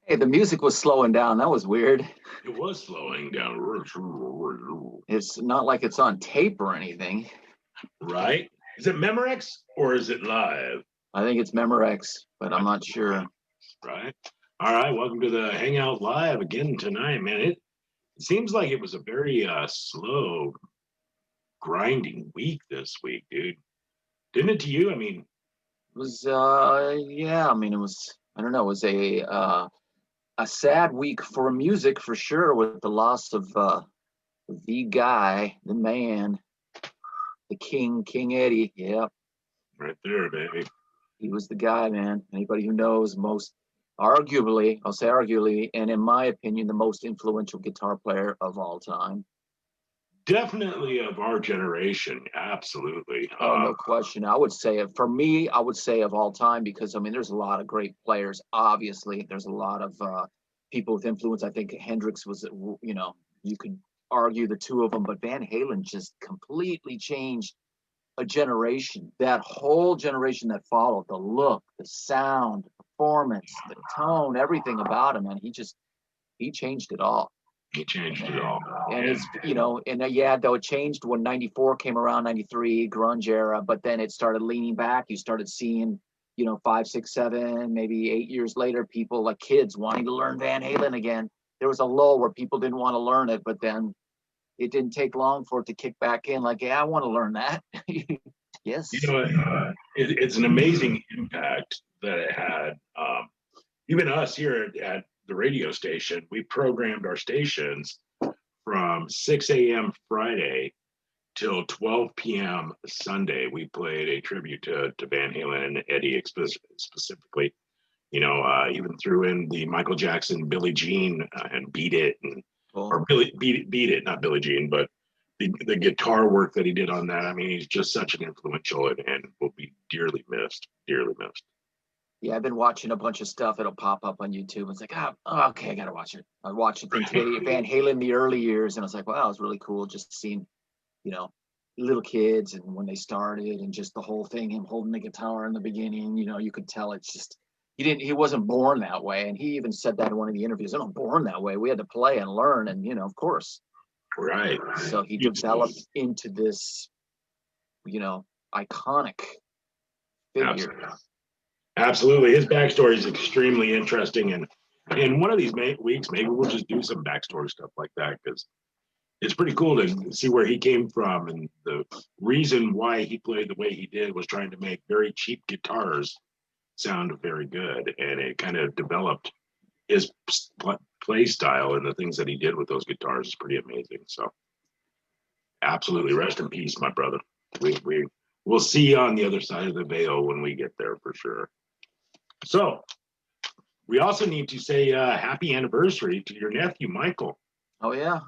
Hey, the music was slowing down. That was weird. It was slowing down. It's not like it's on tape or anything. Right? Is it Memorex or is it live? I think it's Memorex, but I'm not sure. Right. All right. Welcome to the Hangout Live again tonight, man. It seems like it was a very slow, grinding week this week, dude. Didn't it to you? I mean, It was yeah, I mean it was I don't know, it was a sad week for music for sure with the loss of the guy, the man, the King Eddie. Yeah. right there, baby. He was the guy, man. Anybody who knows, most arguably, I'll say arguably, and in my opinion, the most influential guitar player of all time. Definitely of our generation. Absolutely. Oh, no question. I would say for me, I would say of all time, because I mean, there's a lot of great players. Obviously, there's a lot of people with influence. I think Hendrix was, you could argue the two of them, but Van Halen just completely changed a generation. That whole generation that followed, the look, the sound, the performance, the tone, everything about him, and he changed it all. He changed it all. And it's, yeah, though it changed when 94 came around, 93, grunge era, but then it started leaning back. You started seeing, 5, 6, 7, maybe 8 years later, people like kids wanting to learn Van Halen again. There was a lull where people didn't want to learn it, but then it didn't take long for it to kick back in. Like, yeah, I want to learn that. Yes. It's an amazing impact that it had. Even us here at the radio station, we programmed our stations from 6 a.m. Friday till 12 p.m. Sunday. We played a tribute to Van Halen and Eddie specifically. Even threw in the Michael Jackson, Billie Jean, and Beat It, or Beat It, not Billie Jean, but the guitar work that he did on that. I mean, he's just such an influential and will be dearly missed. Dearly missed. Yeah, I've been watching a bunch of stuff. It'll pop up on YouTube. It's like, okay, I gotta watch it. I watched the thing today, Van Halen in the early years, and I was like, wow, it was really cool just seeing, little kids and when they started and just the whole thing, him holding the guitar in the beginning. You could tell it's just he wasn't born that way, and he even said that in one of the interviews. I'm not born that way. We had to play and learn, and of course. Right. So he developed into this, iconic figure. Absolutely. His backstory is extremely interesting. And in one of these weeks, maybe we'll just do some backstory stuff like that, because it's pretty cool to see where he came from. And the reason why he played the way he did was trying to make very cheap guitars sound very good. And it kind of developed his play style, and the things that he did with those guitars is pretty amazing. So absolutely. Rest in peace, my brother. We'll see you on the other side of the veil when we get there for sure. So we also need to say happy anniversary to your nephew, Michael. Oh, yeah.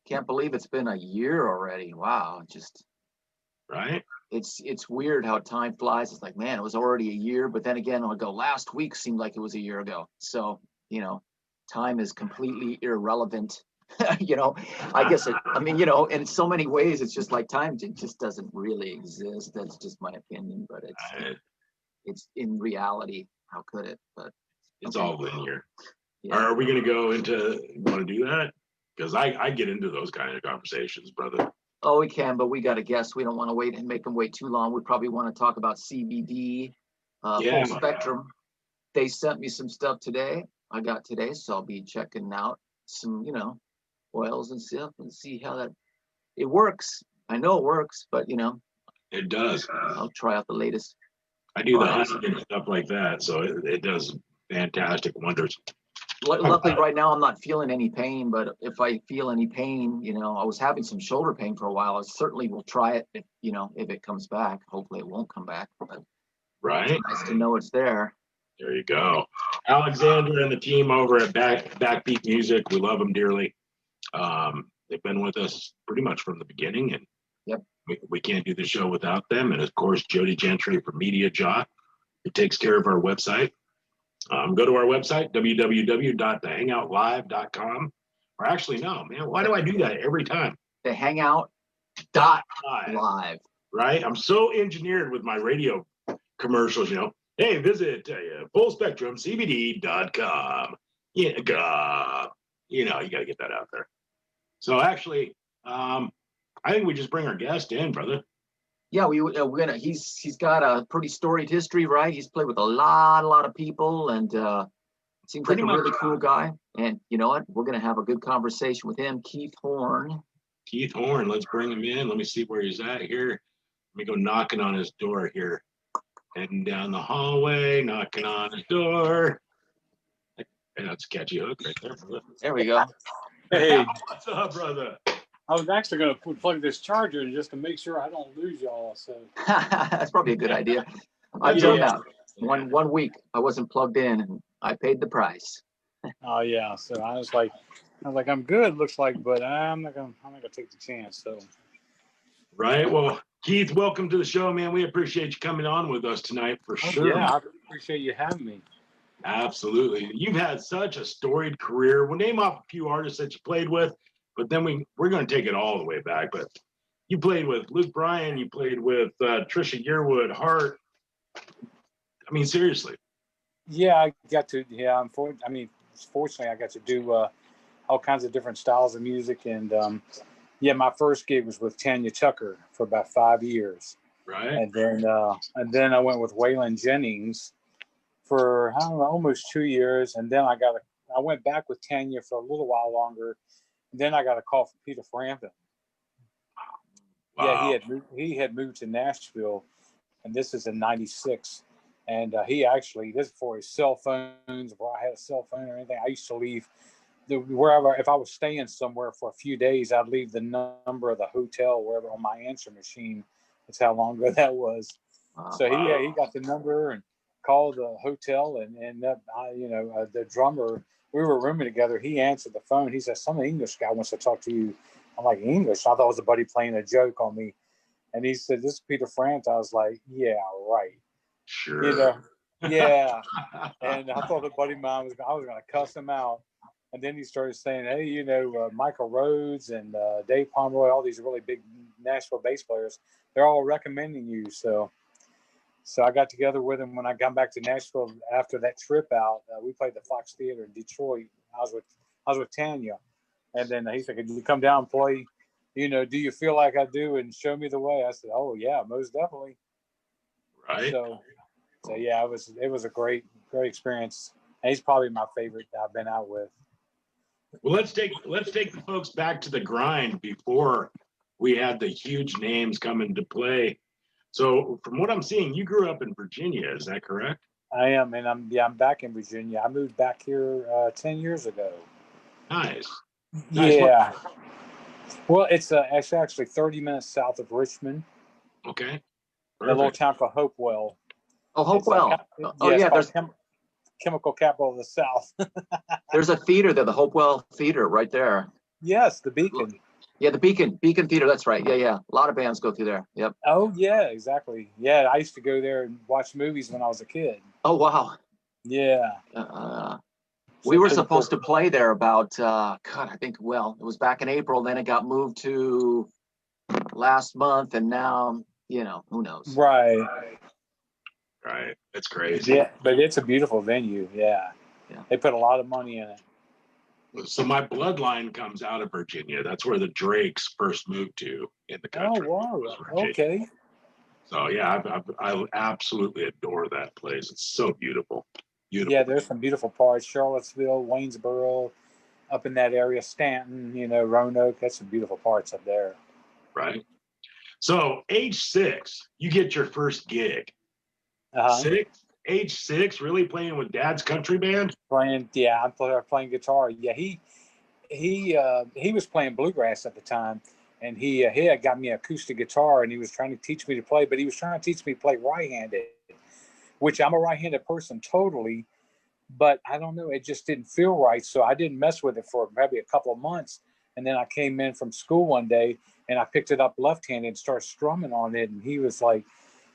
Can't believe it's been a year already. Wow. Right. It's weird how time flies. It's like, man, it was already a year. But then again, I'll go, last week seemed like it was a year ago. So, time is completely irrelevant. I guess in so many ways, it's just like time just doesn't really exist. That's just my opinion. But it's in reality. How could it? But it's all linear. Yeah. Are we going to go into, want to do that? Because I get into those kind of conversations, brother. Oh, we can, but we got a guest. We don't want to wait and make them wait too long. We probably want to talk about CBD, full spectrum. They sent me some stuff today. I got today, so I'll be checking out some, oils and stuff and see how it works. I know it works, but it does. I'll try out the latest. I do the honey and stuff like that, so it does fantastic wonders. Luckily, right now I'm not feeling any pain, but if I feel any pain, I was having some shoulder pain for a while. I certainly will try it if it comes back. Hopefully it won't come back, but right. It's nice to know it's there. There you go. Alexander and the team over at Backbeat Music, we love them dearly. They've been with us pretty much from the beginning, and yep. We can't do the show without them. And of course, Jody Gentry from Media Jock, who takes care of our website. Go to our website, www.thehangoutlive.com. Or actually, no, man, why do I do that every time? Thehangout.live. Right? I'm so engineered with my radio commercials, Hey, visit fullspectrumcbd.com. Yeah, you know, you got to get that out there. So actually, I think we just bring our guest in, brother. Yeah, we're gonna. He's got a pretty storied history, right? He's played with a lot of people, and seems like Pretty a much really cool guy. And you know what? We're gonna have a good conversation with him, Keith Horne. Keith Horne. Let's bring him in. Let me see where he's at here. Let me go knocking on his door here. Heading down the hallway, knocking on his door. Hey, that's a catchy hook right there, brother. There we go. Hey, What's up, brother? I was actually going to plug this charger in just to make sure I don't lose y'all. So That's probably a good idea. I've done that. One week I wasn't plugged in, and I paid the price. oh yeah. So I was like, I'm good. Looks like, but I'm not gonna take the chance. So Right. Well, Keith, welcome to the show, man. We appreciate you coming on with us tonight for sure. Yeah, I appreciate you having me. Absolutely. You've had such a storied career. We'll name off a few artists that you played with, but then we're going to take it all the way back. But you played with Luke Bryan, you played with Trisha Yearwood, Hart. I mean, seriously. Yeah, I got to. Yeah, fortunately, I got to do all kinds of different styles of music, and yeah, my first gig was with Tanya Tucker for about 5 years, Right. and then I went with Waylon Jennings for I don't know, almost 2 years, and then I went back with Tanya for a little while longer. And then I got a call from Peter Frampton. Wow. Yeah, he had moved to Nashville, and this is in '96. And he actually, this is before his cell phones, before I had a cell phone or anything. I used to leave wherever, if I was staying somewhere for a few days, I'd leave the number of the hotel wherever on my answer machine. That's how long ago that was. Wow. So he got the number and called the hotel, and the drummer, we were rooming together. He answered the phone. He said, "Some English guy wants to talk to you." I'm like, "English?" I thought it was a buddy playing a joke on me. And he said, "This is Peter Frampton." I was like, "Yeah, right." Sure. You know, yeah. And I thought a buddy of mine I was going to cuss him out. And then he started saying, "Hey, Michael Rhodes and Dave Pomeroy, all these really big Nashville bass players, they're all recommending you." So I got together with him when I got back to Nashville after that trip out. We played the Fox Theater in Detroit. I was with Tanya, and then he said, "Could you come down and play? Do you feel like I do, and show me the way?" I said, "Oh yeah, most definitely." Right. So yeah, it was a great experience. And he's probably my favorite that I've been out with. Well, let's take the folks back to the grind before we had the huge names come into play. So, from what I'm seeing, you grew up in Virginia. Is that correct? I am, and I'm back in Virginia. I moved back here 10 years ago. Nice. Yeah. Well, it's actually 30 minutes south of Richmond. Okay. A little town called Hopewell. Oh, Hopewell. Yeah, there's chemical capital of the South. There's a theater there, the Hopewell Theater, right there. Yes, the Beacon. Yeah, the Beacon Theater. That's right. Yeah. A lot of bands go through there. Yep. Oh yeah, exactly. Yeah, I used to go there and watch movies when I was a kid. Oh wow. Yeah. We were supposed to play there about I think it was back in April. Then it got moved to last month, and now who knows? Right. That's crazy. Yeah, but it's a beautiful venue. Yeah. They put a lot of money in it. So my bloodline comes out of Virginia. That's where the Drakes first moved to in the country. Oh wow. Okay. So yeah, I absolutely adore that place. It's so beautiful. Beautiful. Yeah, there's some beautiful parts. Charlottesville, Waynesboro, up in that area, Stanton, Roanoke. That's some beautiful parts up there. Right. So age 6, you get your first gig. Age 6, really playing with Dad's country band? I'm playing guitar. Yeah, he was playing bluegrass at the time, and he had got me an acoustic guitar, and he was trying to teach me to play, but he was trying to teach me to play right-handed, which I'm a right-handed person totally, but I don't know, it just didn't feel right, so I didn't mess with it for maybe a couple of months, and then I came in from school one day, and I picked it up left-handed and started strumming on it, and he was like,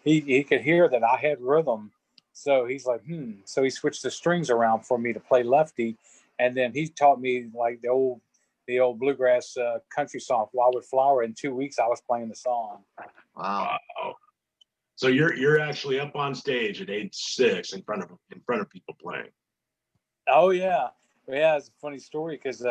he could hear that I had rhythm, so he's like, so he switched the strings around for me to play lefty, and then he taught me like the old bluegrass country song, Wildwood Flower. In 2 weeks, I was playing the song. Wow. So you're actually up on stage at age 6 in front of people playing. Oh yeah. Yeah, it's a funny story because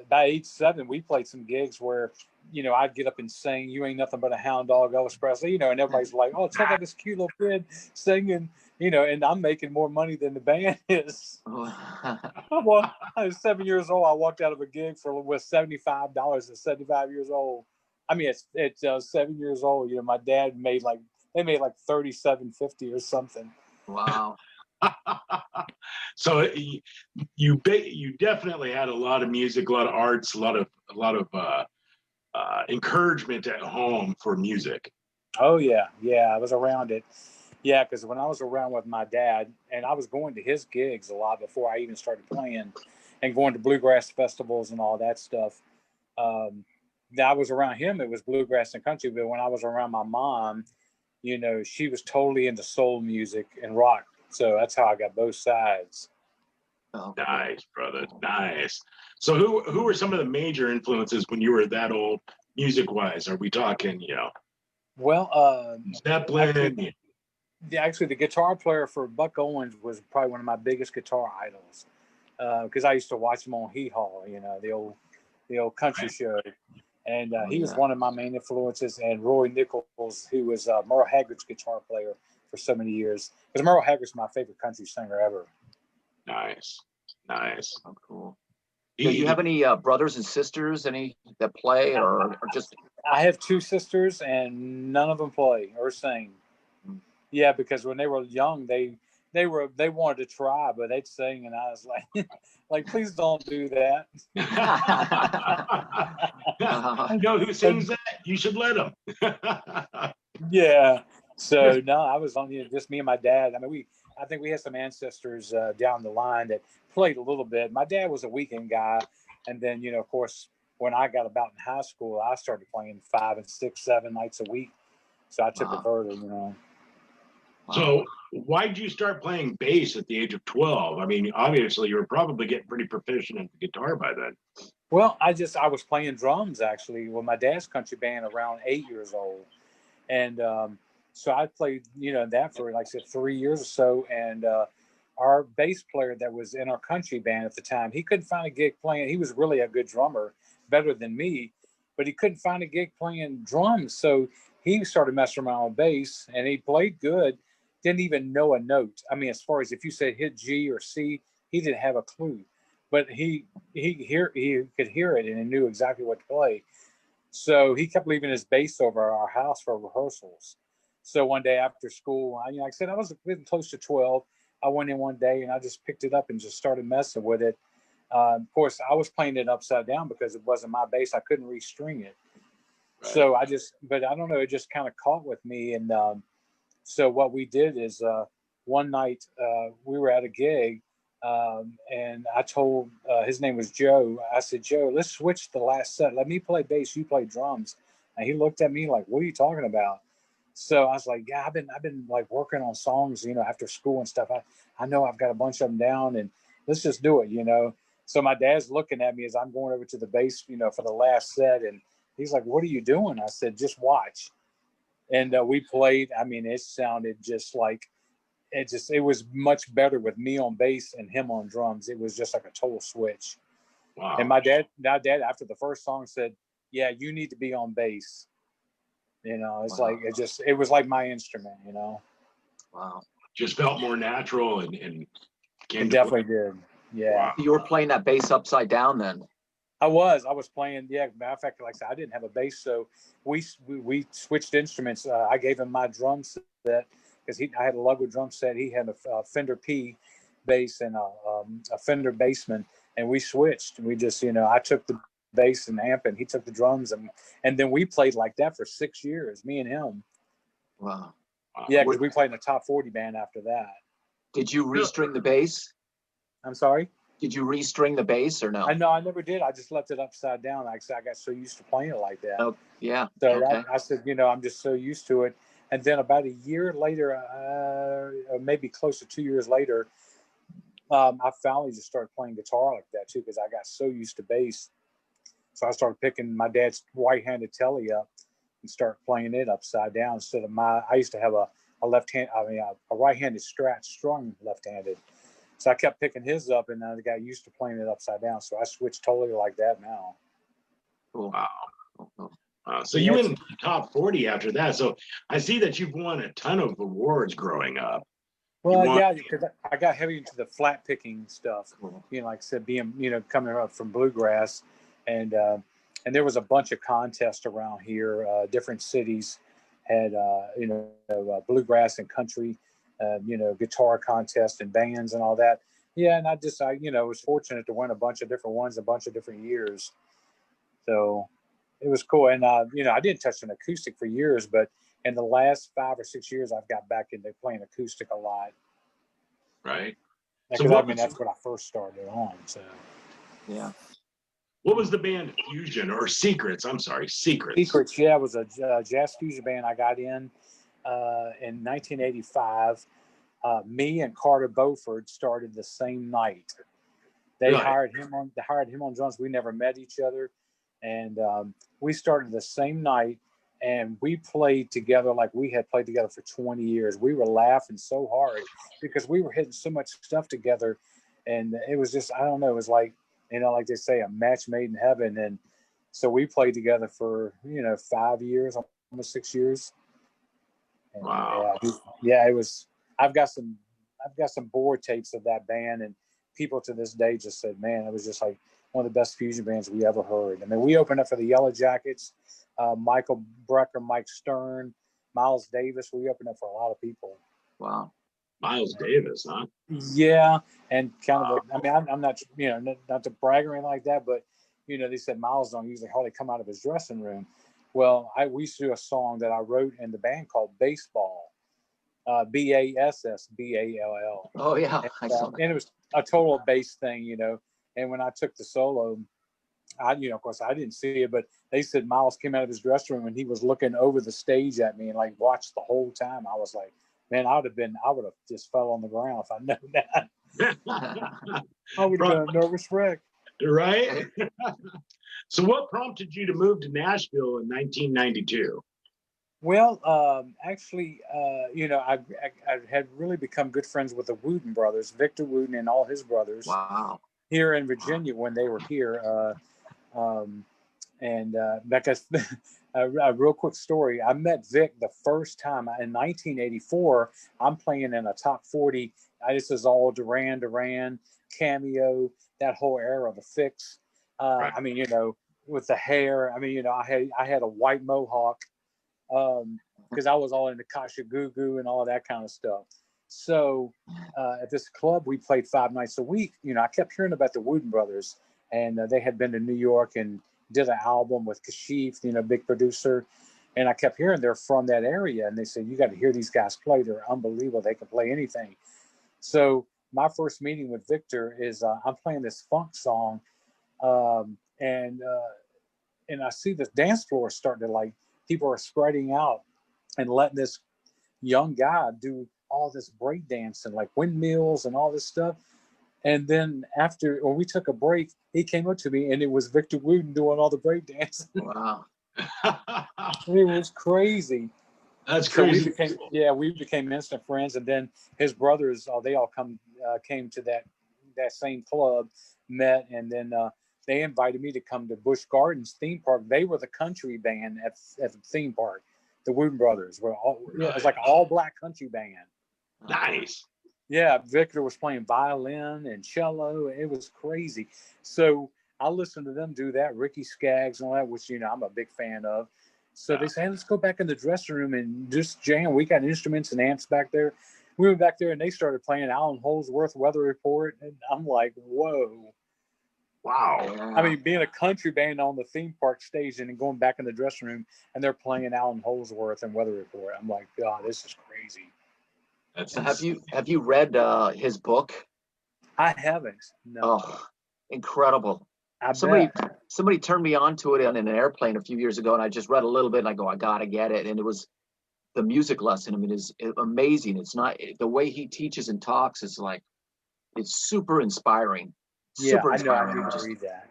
by age 7, we played some gigs where, I'd get up and sing "You Ain't Nothing But a Hound Dog," Elvis Presley, and everybody's like, "Oh, check out this cute little kid singing," and I'm making more money than the band is. Well, I was 7 years old. I walked out of a gig with $75 at 75 years old. I mean, it's 7 years old. My dad made they made like 37.50 or something. Wow. So you definitely had a lot of music, a lot of arts, a lot of encouragement at home for music. Oh yeah, I was around it. Yeah, because when I was around with my dad, and I was going to his gigs a lot before I even started playing, and going to bluegrass festivals and all that stuff. Um, I was around him, it was bluegrass and country. But when I was around my mom, she was totally into soul music and rock. So that's how I got both sides. Oh, Nice, brother. Nice. So who were some of the major influences when you were that old, music wise? Are we talking, Well, Zeppelin? actually, the guitar player for Buck Owens was probably one of my biggest guitar idols because I used to watch him on Hee Haw, the old country show, and he was one of my main influences. And Roy Nichols, who was Merle Haggard's guitar player for so many years, because Merle Haggard's my favorite country singer ever. Nice. Oh, cool. Do you have any brothers and sisters, any that play or just? I have 2 sisters, and none of them play or sing. Yeah, because when they were young, they wanted to try, but they'd sing, and I was like, please don't do that. You know who sings that? You should let them. Yeah. So no, I was on just me and my dad. I mean, I think we had some ancestors down the line that played a little bit. My dad was a weekend guy, and then of course, when I got about in high school, I started playing 5 and 6, 7 nights a week. So I took it further. So why did you start playing bass at the age of 12? I mean, obviously you were probably getting pretty proficient at the guitar by then. Well, I was playing drums actually with my dad's country band around 8 years old, and so I played that for like I said 3 years or so. And our bass player that was in our country band at the time, he couldn't find a gig playing. He was really a good drummer, better than me, but he couldn't find a gig playing drums. So he started messing around with bass, and he played good. Didn't even know a note. I mean, as far as if you said hit G or C, he didn't have a clue. But he could hear it, and he knew exactly what to play. So he kept leaving his bass over at our house for rehearsals. So one day after school, like I said, I was getting close to 12. I went in one day and I just picked it up and just started messing with it. Of course, I was playing it upside down because it wasn't my bass. I couldn't restring it. Right. So but I don't know, it just kind of caught with me. And so what we did is one night we were at a gig, and I told his name was Joe. I said, Joe, let's switch the last set. Let me play bass, you play drums. And he looked at me like, what are you talking about? So I was like, yeah, I've been like working on songs, after school and stuff. I know I've got a bunch of them down, and let's just do it. So my dad's looking at me as I'm going over to the bass, for the last set, and he's like, what are you doing? I said, just watch. And we played. I mean, it sounded just like it was much better with me on bass and him on drums. It was just like a total switch. Wow. And my dad after the first song said, yeah, you need to be on bass. It's like it was like my instrument. Wow. Just felt more natural and it definitely did. Yeah. Wow. You were playing that bass upside down then. I was playing. Yeah. Matter of fact, like I said, I didn't have a bass, so we switched instruments. I gave him my drum set because I had a Ludwig drum set. He had a Fender P bass and a Fender Bassman, and we switched. We just, I took the bass and amp, and he took the drums, and then we played like that for 6 years, me and him. Wow. Yeah, because we played in a top 40 band after that. Did you restring the bass? I'm sorry? Did you restring the bass or no? No, I never did. I just left it upside down. Like I said, I got so used to playing it like that. Oh, yeah. So okay. I said, I'm just so used to it. And then about a year later, maybe close to 2 years later, I finally just started playing guitar like that too, because I got so used to bass. So I started picking my dad's right-handed telly up and start playing it upside down instead of I used to have a right-handed Strat strung left-handed. So I kept picking his up, and I got used to playing it upside down. So I switched totally like that now. Cool. Wow. Cool. So you went into the top 40 after that. So I see that you've won a ton of awards growing up. Well, yeah, because I got heavy into the flat picking stuff. Cool. You know, like I said, being, you know, coming up from bluegrass, and there was a bunch of contests around here. Different cities had, you know, bluegrass and country, you know, guitar contests and bands and all that. Yeah, and I you know, was fortunate to win a bunch of different ones, a bunch of different years. So it was cool. And, you know, I didn't touch an acoustic for years, but in the last 5 or 6 years, I've got back into playing acoustic a lot. Right. Because I mean, that's what I first started on. So, Yeah. What was the band Fusion or Secrets? I'm sorry, Secrets. Secrets, yeah, it was a jazz fusion band I got in 1985. Me and Carter Beauford started the same night. They Really? hired him on drums. We never met each other, and we started the same night, and we played together like we had played together for 20 years. We were laughing so hard because we were hitting so much stuff together, and it was just, I don't know, it was like, you know, like they say, a match made in heaven. And so we played together for, you know, 5 years, almost 6 years. And Wow. yeah, it was. I've got some board tapes of that band, and people to this day just said, man, it was just like one of the best fusion bands we ever heard. I mean, we opened up for the Yellow Jackets, Michael Brecker, Mike Stern, Miles Davis. We opened up for a lot of people. Wow. Miles Davis, huh? Yeah, and kind of. I mean, I'm not, you know, not to brag or anything like that, but you know, they said Miles don't usually hardly come out of his dressing room. Well, we used to do a song that I wrote in the band called Baseball. Bassball. Oh yeah. I saw And that. it was a total bass thing, you know. And when I took the solo, you know, of course I didn't see it, but they said Miles came out of his dressing room and he was looking over the stage at me and like watched the whole time. I was like, man, I would have just fell on the ground if I'd known that. I would have been a nervous wreck. Right? So what prompted you to move to Nashville in 1992? Well, actually, you know, I had really become good friends with the Wooten brothers, Victor Wooten and all his brothers, Wow. here in Virginia when they were here. And because a real quick story, I met Vic the first time in 1984. I'm playing in a top 40. This is all Duran, Cameo, that whole era, the Fix. Right. I mean, you know, with the hair. I mean, you know, I had a white mohawk. Because I was all into Kasha Gugu and all of that kind of stuff. So at this club, we played 5 nights a week. You know, I kept hearing about the Wooten brothers, and they had been to New York and did an album with Kashif, you know, big producer. And I kept hearing they're from that area, and they said, you got to hear these guys play. They're unbelievable. They can play anything. So my first meeting with Victor is I'm playing this funk song, and I see the dance floor starting to, like, people are spreading out and letting this young guy do all this break dancing, like windmills and all this stuff. And then after, when we took a break, he came up to me and it was Victor Wooten doing all the break dancing. Wow. It was crazy. That's So crazy. we became instant friends. And then his brothers, they all came to that same club, met, and then they invited me to come to Busch Gardens theme park. They were the country band at the theme park. The Wooten brothers were it was like an all black country band. Nice. Yeah, Victor was playing violin and cello. It was crazy. So I listened to them do that, Ricky Skaggs and all that, which, you know, I'm a big fan of. So they said, hey, let's go back in the dressing room and just jam. We got instruments and amps back there. We went back there and they started playing Alan Holdsworth Weather Report. And I'm like, whoa. Wow. Yeah. I mean, being a country band on the theme park stage and then going back in the dressing room and they're playing Alan Holdsworth and Weather Report. I'm like, God, this is crazy. That's Have you read his book? I haven't. No. Oh, incredible. I Somebody turned me on to it on an airplane a few years ago, and I just read a little bit and I go, I gotta get it. And it was the music lesson. I mean, is amazing. It's not the way he teaches and talks is like, it's super inspiring. Yeah, Super I know. I inspiring. need to read that.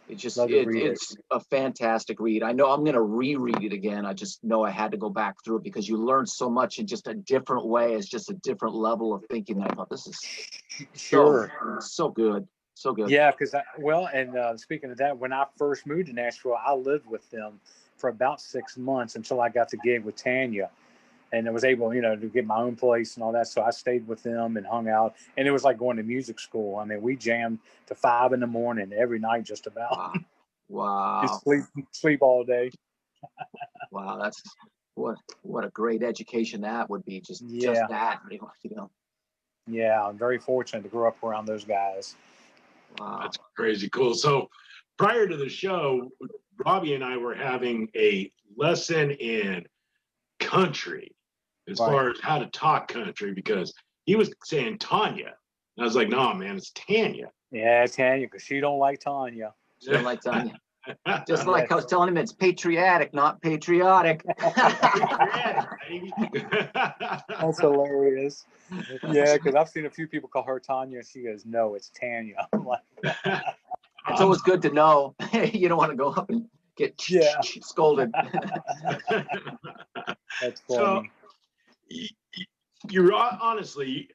Love to read it. It's a fantastic read. I know I'm going to reread it again. I just know I had to go back through it because you learn so much in just a different way. It's just a different level of thinking. I thought this is Sure. so good. So good. Yeah, because speaking of that, when I first moved to Nashville, I lived with them for about 6 months until I got the gig with Tanya, and I was able, to get my own place and all that. So I stayed with them and hung out, and it was like going to music school. I mean, we jammed to 5 a.m. every night, just about. Wow. Wow. Just sleep all day. Wow. That's what a great education that would be. Just that, Yeah, I'm very fortunate to grow up around those guys. Wow. That's crazy cool. So prior to the show, Robbie and I were having a lesson in country as far as how to talk country, because he was saying Tanya. And I was like, no, man, it's Tanya. Yeah, Tanya, because she don't like Tanya. She don't like Tanya. Just like I was telling him, it's patriotic, not patriotic. That's hilarious. Yeah, because I've seen a few people call her Tanya. She goes, no, it's Tanya. I'm like, it's always good to know. You don't want to go up and get scolded. That's funny. So, you're honestly,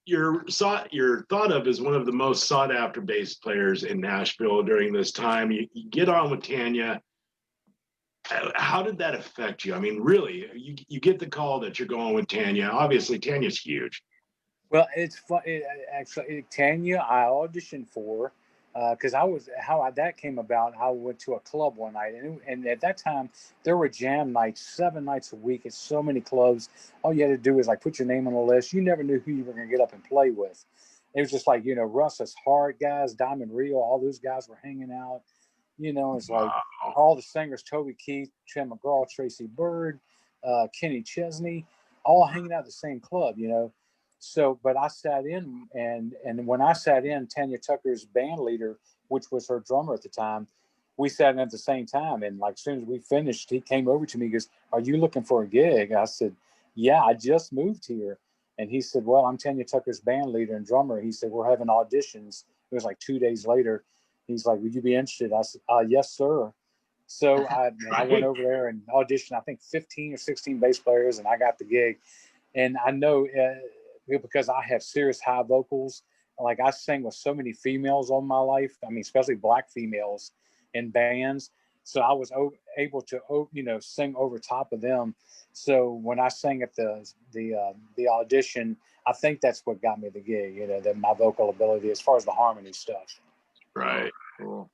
you're thought of as one of the most sought after bass players in Nashville during this time. You get on with Tanya. How did that affect you? I mean, really, you get the call that you're going with Tanya. Obviously, Tanya's huge. Well, it's fun. Actually, Tanya, I auditioned for because that came about. I went to a club one night, and at that time there were jam nights 7 nights a week at so many clubs. All you had to do was like put your name on the list. You never knew who you were going to get up and play with. It was just like Russ's Hard guys, Diamond Rio, all those guys were hanging out. It's like all the singers: Toby Keith, Tim McGraw, Tracy Bird, Kenny Chesney, all hanging out at the same club. So, but I sat in, and when I sat in, Tanya Tucker's band leader, which was her drummer at the time, we sat in at the same time. And like as soon as we finished, he came over to me, he goes, "Are you looking for a gig?" I said, "Yeah, I just moved here." And he said, "Well, I'm Tanya Tucker's band leader and drummer." He said, "We're having auditions." It was like 2 days later. He's like, "Would you be interested?" I said, "Yes, sir." So I went over there and auditioned, I think 15 or 16 bass players, and I got the gig. And I know because I have serious high vocals, like I sang with so many females all my life. I mean, especially black females in bands. So I was able to, sing over top of them. So when I sang at the audition, I think that's what got me the gig. That my vocal ability as far as the harmony stuff. Right. Cool.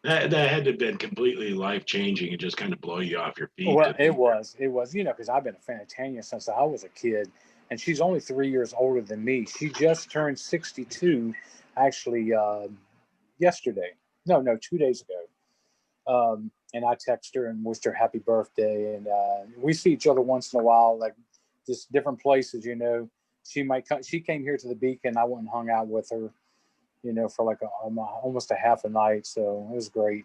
That had to have been completely life changing and just kind of blow you off your feet. Well, it was, because I've been a fan of Tanya since I was a kid, and she's only 3 years older than me. She just turned 62, actually, yesterday. No, 2 days ago. And I text her and wished her happy birthday. And we see each other once in a while, like just different places. She might come. She came here to the Beacon. I went and hung out with her, for like almost a half a night. So it was great.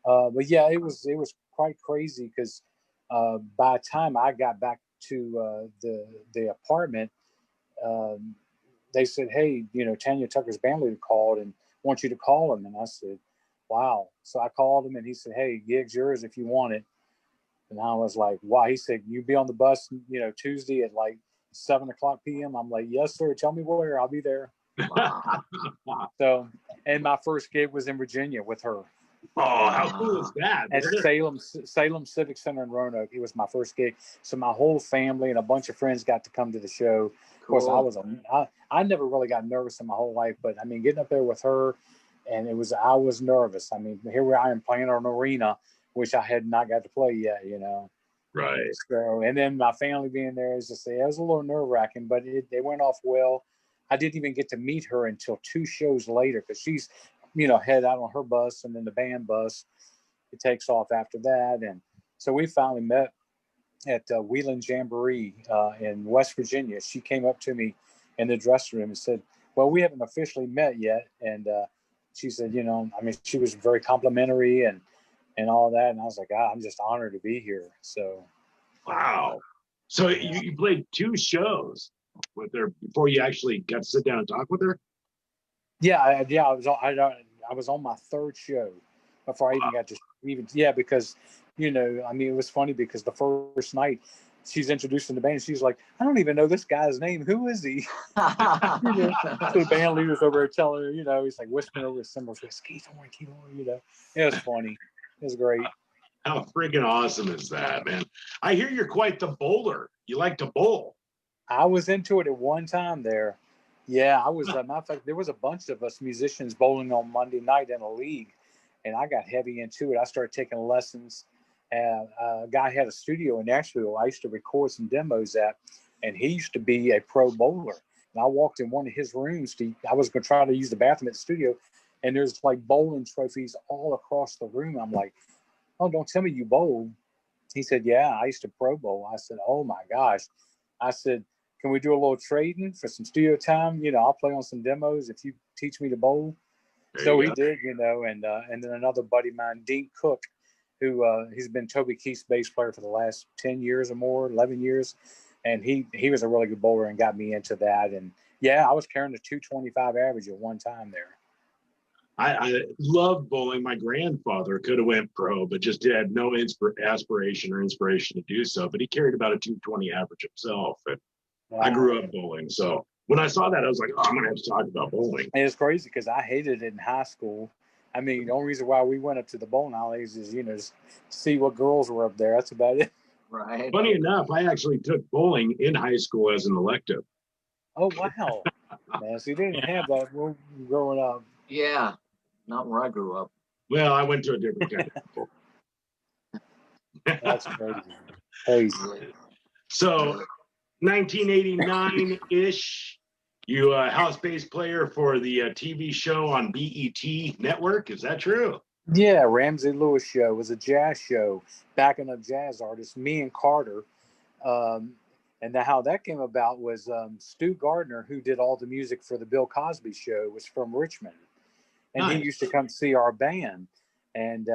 But yeah, it was quite crazy because by the time I got back to the apartment, they said, "Hey, Tanya Tucker's band leader called and wants you to call him." And I said, "Wow." So I called him and he said, "Hey, gig's yours if you want it." And I was like, "Wow." He said, "You be on the bus, Tuesday at like 7:00 p.m." I'm like, "Yes, sir. Tell me where. I'll be there." So, and my first gig was in Virginia with her. Oh, how cool is that? At Salem Civic Center in Roanoke. It was my first gig. So my whole family and a bunch of friends got to come to the show. Cool. Of course, I never really got nervous in my whole life, but I mean, getting up there with her, and I was nervous. I mean, here I am playing on an arena, which I had not got to play yet, Right. So, and then my family being there, it was a little nerve wracking, but it went off well. I didn't even get to meet her until 2 shows later because she's, head out on her bus, and then the band bus, it takes off after that. And so we finally met at Wheeling Jamboree in West Virginia. She came up to me in the dressing room and said, "Well, we haven't officially met yet." And she said, she was very complimentary and all that. And I was like, I'm just honored to be here. So. Wow. So you played 2 shows with her before you actually got to sit down and talk with her? Yeah, I was on my 3rd show. before I even got to yeah, because, you know, I mean, it was funny because the first night she's introducing the band, she's like, I don't even know this guy's name. Who is he? You know, so the band leader's over there telling her, you know, he's like whispering over his cymbals, Keith Horne, Keith Horne, you know. It was funny. It was great. How freaking awesome is that, man? I hear you're quite the bowler. You like to bowl. I was into it at one time there. Yeah, I was. Matter of fact, there was a bunch of us musicians bowling on Monday night in a league, and I got heavy into it. I started taking lessons. A guy had a studio in Nashville I used to record some demos at, and he used to be a pro bowler. And I walked in one of his rooms. I was going to try to use the bathroom at the studio, and there's like bowling trophies all across the room. I'm like, oh, don't tell me you bowl. He said, yeah, I used to pro bowl. I said, oh my gosh. I said, can we do a little trading for some studio time? You know, I'll play on some demos if you teach me to bowl. So he did, you know, and then another buddy of mine, Dean Cook, who he's been Toby Keith's bass player for the last 10 years or more, 11 years. And he was a really good bowler and got me into that. And yeah, I was carrying a 225 average at one time there. I love bowling. My grandfather could have went pro, but just had no aspiration or inspiration to do so. But he carried about a 220 average himself. And wow. I grew up bowling. So when I saw that, I was like, oh, I'm going to have to talk about bowling. And it's crazy because I hated it in high school. I mean, the only reason why we went up to the bowling alleys is, you know, just see what girls were up there. That's about it. Right. Funny enough, I actually took bowling in high school as an elective. Oh, wow. Man, so you didn't have that growing up. Yeah, not where I grew up. Well, I went to a different kind of school. That's crazy. Crazy. So 1989-ish, you house bass player for the TV show on BET Network. Is that true? Yeah, Ramsey Lewis show was a jazz show, backing up jazz artists, me and Carter. And how that came about was Stu Gardner, who did all the music for the Bill Cosby show, was from Richmond. And nice. He used to come see our band. And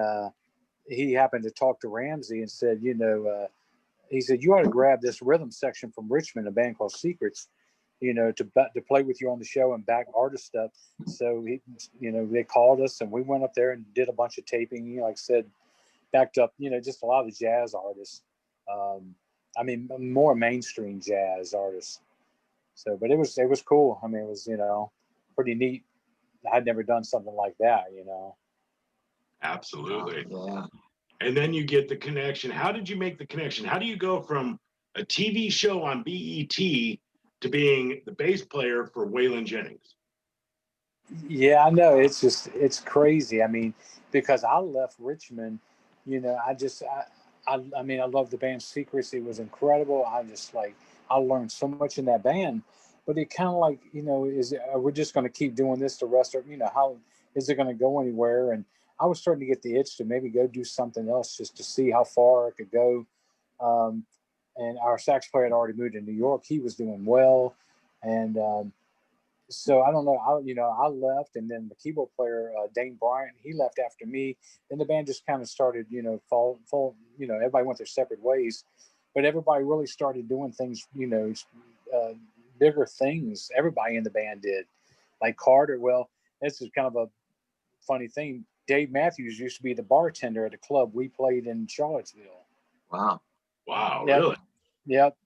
he happened to talk to Ramsey and said, you know, he said, you ought to grab this rhythm section from Richmond, a band called Secrets, you know, to play with you on the show and back artist stuff. So, you know, they called us and we went up there and did a bunch of taping, you know, like I said, backed up, you know, just a lot of the jazz artists. I mean, more mainstream jazz artists. So, but it was cool. I mean, it was, you know, pretty neat. I'd never done something like that, you know. Absolutely. Yeah. And then you get the connection. How did you make the connection? How do you go from a TV show on BET to being the bass player for Waylon Jennings? Yeah, I know. It's crazy. I mean, because I left Richmond, you know, I mean, I love the band Secrecy. It was incredible. I learned so much in that band, but it kind of like, you know, we're just going to keep doing this the rest of, you know, how is it going to go anywhere? And I was starting to get the itch to maybe go do something else just to see how far I could go. And our sax player had already moved to New York. He was doing well. And so I don't know. I left, and then the keyboard player, Dane Bryant, he left after me. Then the band just kind of started, you know, fall, you know, everybody went their separate ways. But everybody really started doing things, you know, bigger things. Everybody in the band did. Like Carter, well, this is kind of a funny thing. Dave Matthews used to be the bartender at a club we played in Charlottesville. Wow. Wow, yep. Really? Yep.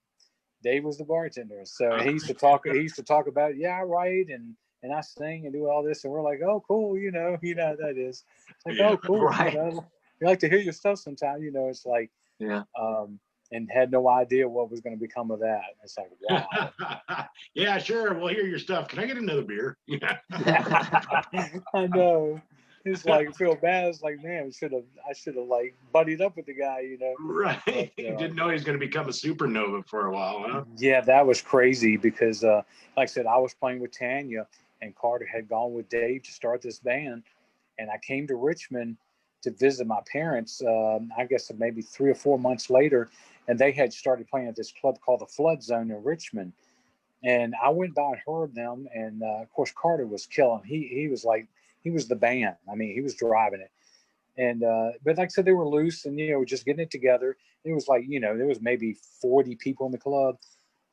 Dave was the bartender. So he used to talk about, yeah, I write and I sing and do all this. And we're like, oh, cool. You know how that is. It's like, oh, cool. Right. You know, you like to hear your stuff sometime, you know, it's like, yeah. And had no idea what was going to become of that. It's like, wow. Yeah, sure. We'll hear your stuff. Can I get another beer? Yeah. I know. It's like, I feel bad. It's like, man, I should have like buddied up with the guy, you know. Right. But, Didn't know he was going to become a supernova for a while, huh? Yeah, that was crazy because, like I said, I was playing with Tanya and Carter had gone with Dave to start this band. And I came to Richmond to visit my parents, I guess maybe 3 or 4 months later. And they had started playing at this club called the Flood Zone in Richmond. And I went by and heard them. And, of course, Carter was killing. He was like, he was the band. I mean, he was driving it. And, but like I said, they were loose and, you know, just getting it together. It was like, you know, there was maybe 40 people in the club.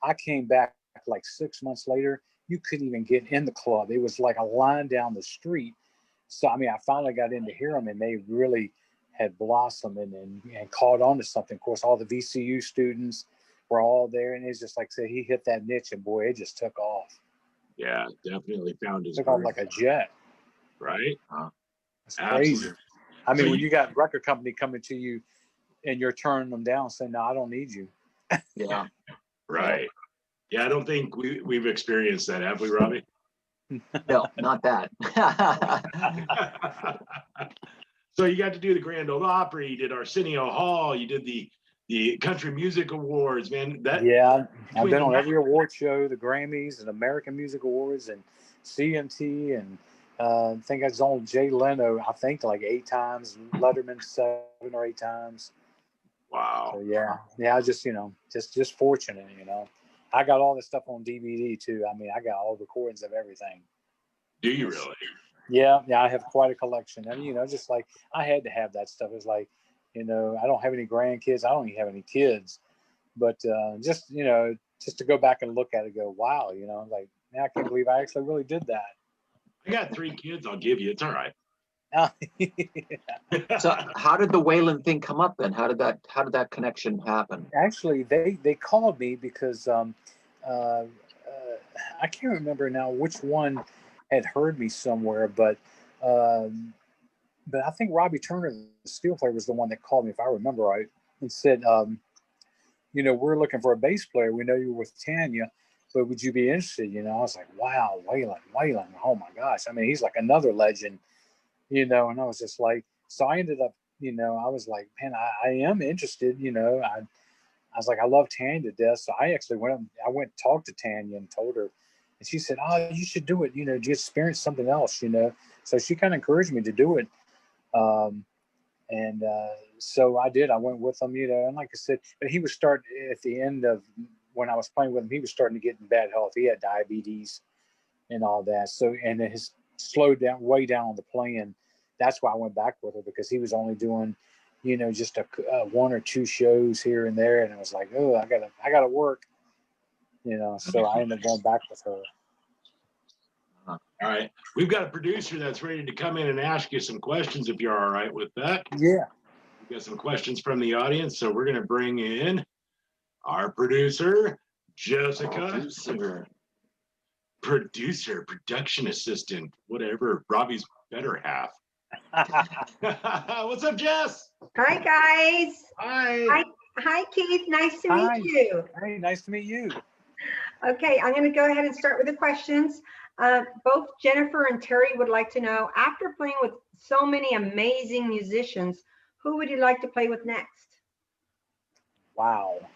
I came back like 6 months later. You couldn't even get in the club. It was like a line down the street. So, I mean, I finally got in to hear them, and they really had blossomed and caught on to something. Of course, all the VCU students were all there, and it's just like I said, he hit that niche, and boy, it just took off. Yeah, definitely found his Took off groove, like a jet. right? It's crazy. Absolutely. I mean, So when you got record company coming to you and you're turning them down, saying, "No, I don't need you." Yeah. Right. Yeah, I don't think we've experienced that, have we, Robbie? No, not that. So you got to do the Grand Ole Opry, you did Arsenio Hall, you did the Country Music Awards, man. That Yeah, I've been on between every award show, the Grammys and American Music Awards and CMT, and I think I was on Jay Leno, I think like 8 times, Letterman 7 or 8 times. wow. So yeah, I just just fortunate, I got all this stuff on DVD too. I mean, I got all the recordings of everything. Do you really? Yeah, I have quite a collection. And just like I had to have that stuff. It's like, I don't have any grandkids. I don't even have any kids. But just to go back and look at it, go, wow, like, man, I can't believe I actually really did that. I got 3 kids, I'll give you. It's all right. So how did the Waylon thing come up then? How did that connection happen? Actually, they called me because I can't remember now which one had heard me somewhere, but I think Robbie Turner, the steel player, was the one that called me, if I remember right, and said, we're looking for a bass player. We know you were with Tanya, but would you be interested? I was like, wow, Waylon, oh my gosh. I mean, he's like another legend, and I was just like, so I ended up, I was like, man, I am interested, I was like, I love Tanya to death. So I actually went and talked to Tanya and told her, and she said, oh, you should do it, just experience something else, So she kind of encouraged me to do it. And so I did. I went with him, and like I said, but he was starting at the end of when I was playing with him, he was starting to get in bad health. He had diabetes and all that. So, and it has slowed down way down on the playing. That's why I went back with her, because he was only doing, just a 1 or 2 shows here and there. And I was like, oh, I gotta work, so I ended up going back with her. All right. We've got a producer that's ready to come in and ask you some questions if you're all right with that. Yeah. We've got some questions from the audience. So we're going to bring in our producer, Jessica. Producer, production assistant, whatever. Robbie's better half. What's up, Jess? Hi, guys. Hi. Hi, Keith. Nice to meet you. Hey, nice to meet you. Okay, I'm going to go ahead and start with the questions. Both Jennifer and Terry would like to know, after playing with so many amazing musicians, who would you like to play with next? Wow.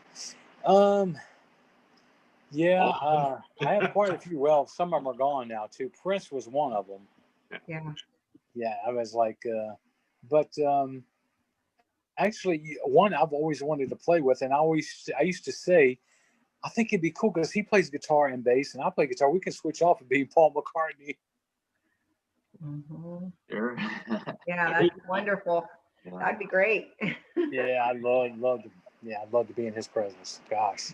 Yeah, I have quite a few. Well, some of them are gone now too. Prince was one of them. Yeah, I was like, but actually, one I've always wanted to play with, and I used to say, I think it'd be cool because he plays guitar and bass, and I play guitar. We can switch off and be Paul McCartney. Mm-hmm. Sure. Yeah, that's wonderful. Yeah. That'd be great. Yeah, I'd love to be in his presence. Gosh.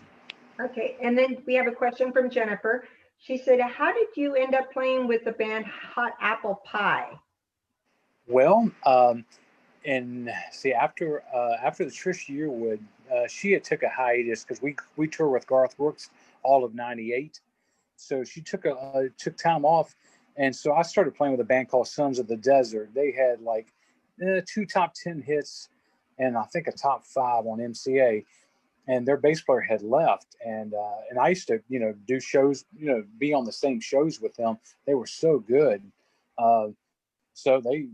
Okay, and then we have a question from Jennifer. She said, how did you end up playing with the band Hot Apple Pie? Well, and see, after the Trish Yearwood, she had took a hiatus because we toured with Garth Brooks all of '98, so she took time off, and so I started playing with a band called Sons of the Desert. They had like 2 top 10 hits, and I think a top 5 on MCA. And their bass player had left, and I used to do shows, be on the same shows with them. They were so good. So they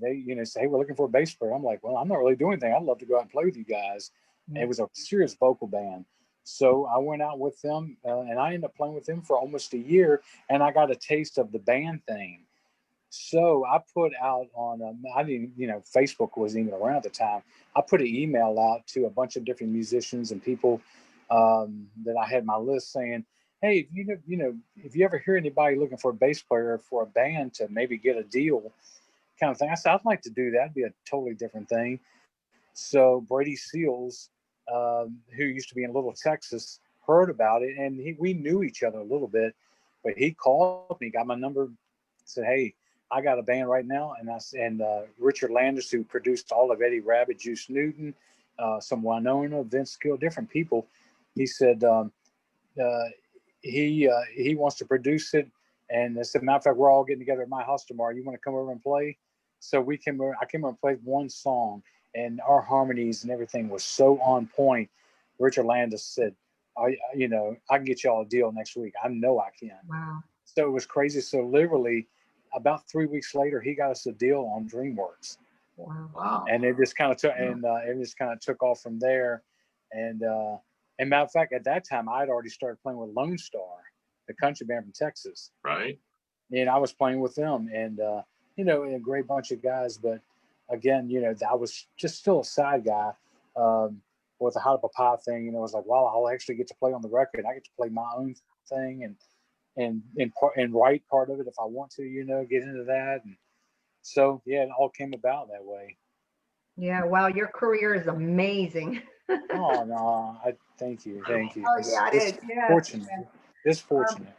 say, hey, we're looking for a bass player. I'm like, well, I'm not really doing anything. I'd love to go out and play with you guys. Mm-hmm. And it was a serious vocal band. So I went out with them, and I ended up playing with them for almost a year, and I got a taste of the band thing. So I put out on, I didn't, Facebook wasn't even around at the time. I put an email out to a bunch of different musicians and people that I had my list saying, hey, if you ever hear anybody looking for a bass player for a band to maybe get a deal kind of thing. I said, I'd like to do that. It'd be a totally different thing. So Brady Seals, who used to be in Little Texas, heard about it, and we knew each other a little bit, but he called me, got my number, said, hey, I got a band right now, and Richard Landis, who produced all of Eddie Rabbitt, Juice Newton, some Winona, Vince Gill, different people. He said he wants to produce it, and as a matter of fact, we're all getting together at my house tomorrow. You want to come over and play? So I came over and played one song, and our harmonies and everything was so on point. Richard Landis said, I can get y'all a deal next week. I know I can. Wow. So it was crazy. So literally about 3 weeks later, he got us a deal on DreamWorks. Wow. Wow. And it just kind of took, it just kind of took off from there. And matter of fact, at that time, I had already started playing with Lone Star, the country band from Texas. Right. And I was playing with them, and a great bunch of guys. But again, I was just still a side guy with the Hot Pie thing. I was like, well, I'll actually get to play on the record. I get to play my own thing and write part of it if I want to, get into that. And so, yeah, it all came about that way. Yeah. Wow. Your career is amazing. Oh, no, thank you. Oh, yeah, it is. Yeah. Fortunate. It's fortunate.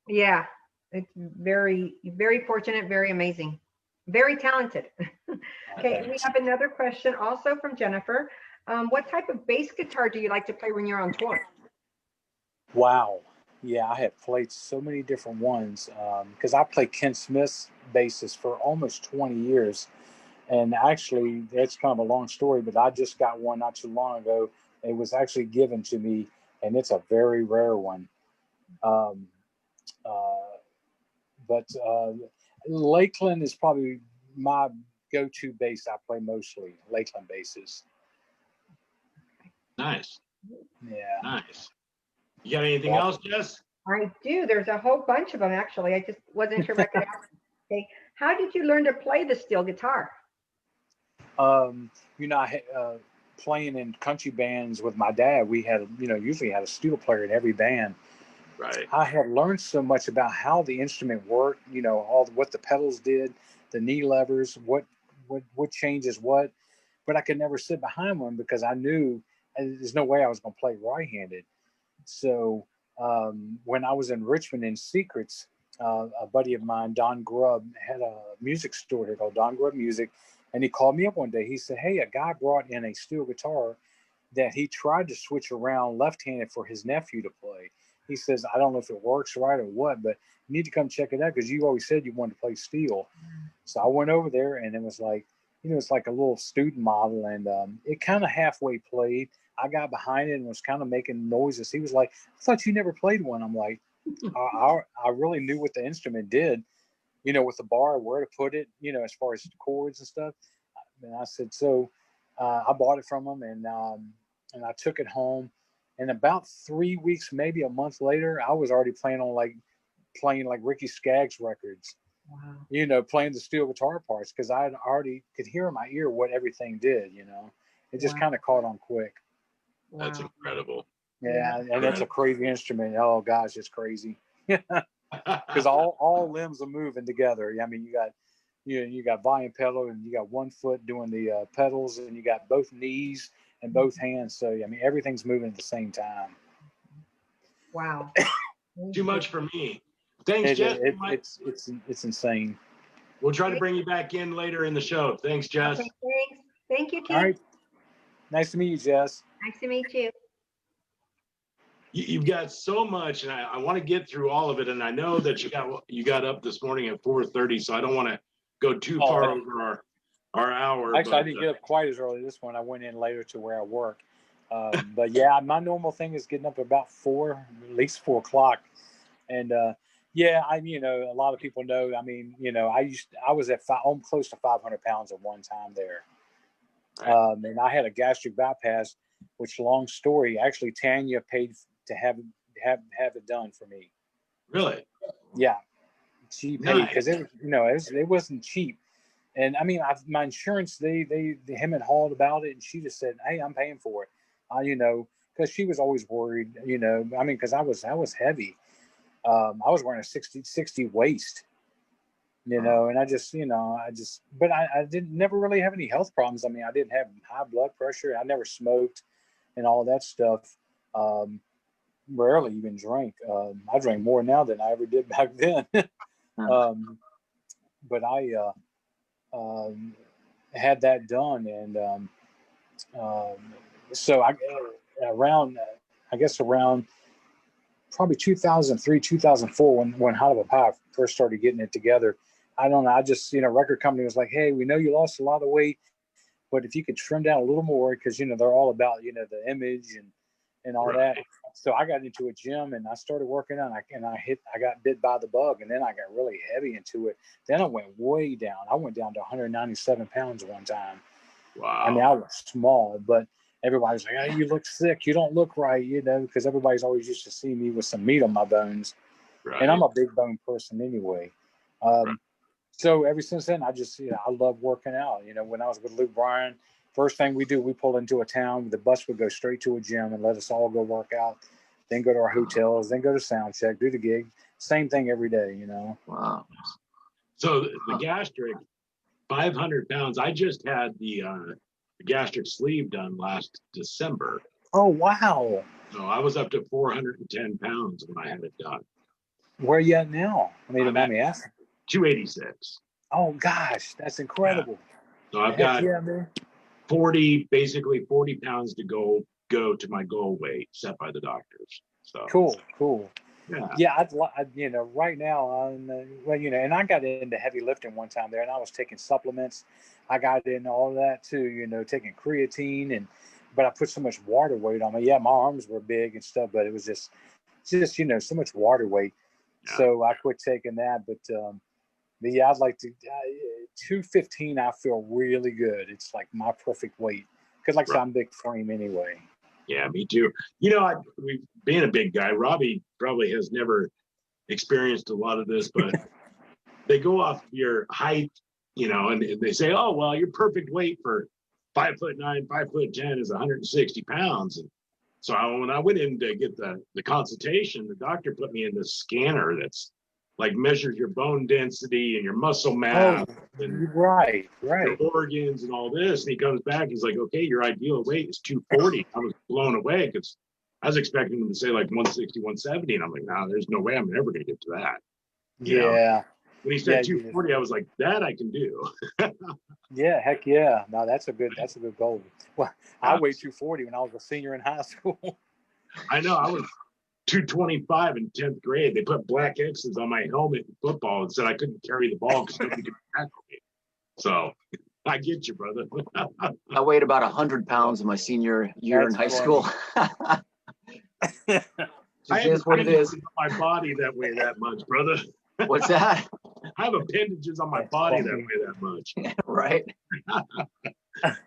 Yeah. It's very, very fortunate, very amazing, very talented. Okay. We have another question also from Jennifer. What type of bass guitar do you like to play when you're on tour? Wow. Yeah, I have played so many different ones because I played Ken Smith's basses for almost 20 years. And actually, that's kind of a long story, but I just got one not too long ago. It was actually given to me, and it's a very rare one. But Lakeland is probably my go-to bass I play mostly, Lakeland basses. Nice. Yeah. Nice. You got anything else, Jess? I do. There's a whole bunch of them, actually. I just wasn't sure if I could ask. Okay. How did you learn to play the steel guitar? Playing in country bands with my dad, we had, usually had a steel player in every band. Right. I had learned so much about how the instrument worked, what the pedals did, the knee levers, what changes what, but I could never sit behind one because I knew there's no way I was going to play right-handed. So when I was in Richmond in Secrets, a buddy of mine, Don Grubb, had a music store here called Don Grubb Music. And he called me up one day. He said, hey, a guy brought in a steel guitar that he tried to switch around left-handed for his nephew to play. He says, I don't know if it works right or what, but you need to come check it out because you always said you wanted to play steel. So I went over there, and it was like, it's like a little student model, and it kind of halfway played. I got behind it and was kind of making noises. He was like, I thought you never played one. I'm like, I really knew what the instrument did. With the bar, where to put it, as far as chords and stuff. And I said, so I bought it from him and I took it home. And about 3 weeks, maybe a month later, I was already playing like Ricky Skaggs records. Wow. Playing the steel guitar parts because I already could hear in my ear what everything did. It just kind of caught on quick. Wow. That's incredible. Yeah, and it's a crazy instrument. Oh gosh, it's crazy. Because all limbs are moving together. I mean, you got volume pedal, and you got one foot doing the pedals, and you got both knees and both hands. So I mean, everything's moving at the same time. Wow. Too much for me. Thanks, Jess. It's insane. We'll try to bring you back in later in the show. Thanks, Jess. Okay, thanks. Thank you, Keith. All right. Nice to meet you, Jess. Nice to meet you. You've got so much, and I want to get through all of it. And I know that you got up this morning at 4:30, so I don't want to go too far over our hour. Actually, I didn't get up quite as early this one. I went in later to where I work. But yeah, my normal thing is getting up about at least 4 o'clock. And yeah, a lot of people know. I mean, I was at close to 500 pounds at one time there. Right. And I had a gastric bypass, which, long story, actually Tanya paid to have it done for me. Really? Yeah, she paid because it wasn't cheap. And I mean, my insurance, they him and hawed about it, and she just said, "Hey, I'm paying for it." Because she was always worried. I mean, because I was heavy. I was wearing a 60 waist. And I just, but I didn't never really have any health problems. I mean, I didn't have high blood pressure. I never smoked and all that stuff. Rarely even drank. I drink more now than I ever did back then. I had that done, and so around I guess around probably 2003, 2004, when Hot of a Pie first started getting it together. I don't know. I just, record company was like, hey, we know you lost a lot of weight, but if you could trim down a little more, because, they're all about, the image and all that. So I got into a gym and I started working on, I got bit by the bug, and then I got really heavy into it. Then I went way down. I went down to 197 pounds one time. Wow. I mean, I was small, but everybody's like, "Oh, you look sick. You don't look right," because everybody's always used to see me with some meat on my bones. Right. And I'm a big bone person anyway. So ever since then, I just, I love working out. When I was with Luke Bryan, first thing we pull into a town, the bus would go straight to a gym and let us all go work out, then go to our hotels, then go to sound check, do the gig. Same thing every day, Wow. So the gastric, 500 pounds. I just had the gastric sleeve done last December. Oh, wow. So I was up to 410 pounds when I had it done. Where are you at now? I mean, let me ask. 286. Oh, gosh, that's incredible. Yeah. So I've got 40 pounds to go to my goal weight set by the doctors. So cool. Yeah, right now, and I got into heavy lifting one time there, and I was taking supplements. I got into all of that too, taking creatine, but I put so much water weight on me. Yeah, my arms were big and stuff, but it was just so much water weight. Yeah. So I quit taking that, but yeah, I'd like to 215. I feel really good. It's like my perfect weight because, like I said, I'm big frame anyway. Yeah, me too. Being a big guy, Robbie probably has never experienced a lot of this, but they go off your height, and they say, oh, well, your perfect weight for 5'9", 5'10" is 160 pounds. And so when I went in to get the consultation, the doctor put me in this scanner that's like measures your bone density and your muscle mass and right your organs and all this. And he comes back, he's like, okay, your ideal weight is 240. I was blown away because I was expecting him to say like 160, 170. And I'm like, nah, there's no way I'm ever going to get to that. You know? When he said 240, I was like, that I can do. Yeah, heck yeah. No, that's a good goal. Well, I weighed 240 when I was a senior in high school. I know. I was 225 in 10th grade. They put black X's on my helmet in football and said I couldn't carry the ball because nobody could tackle me. So I get you, brother. I weighed about 100 pounds in my senior year in high school. It's what it is. My body that weigh that much, brother. What's that? I have appendages on my body that weigh that much. Right.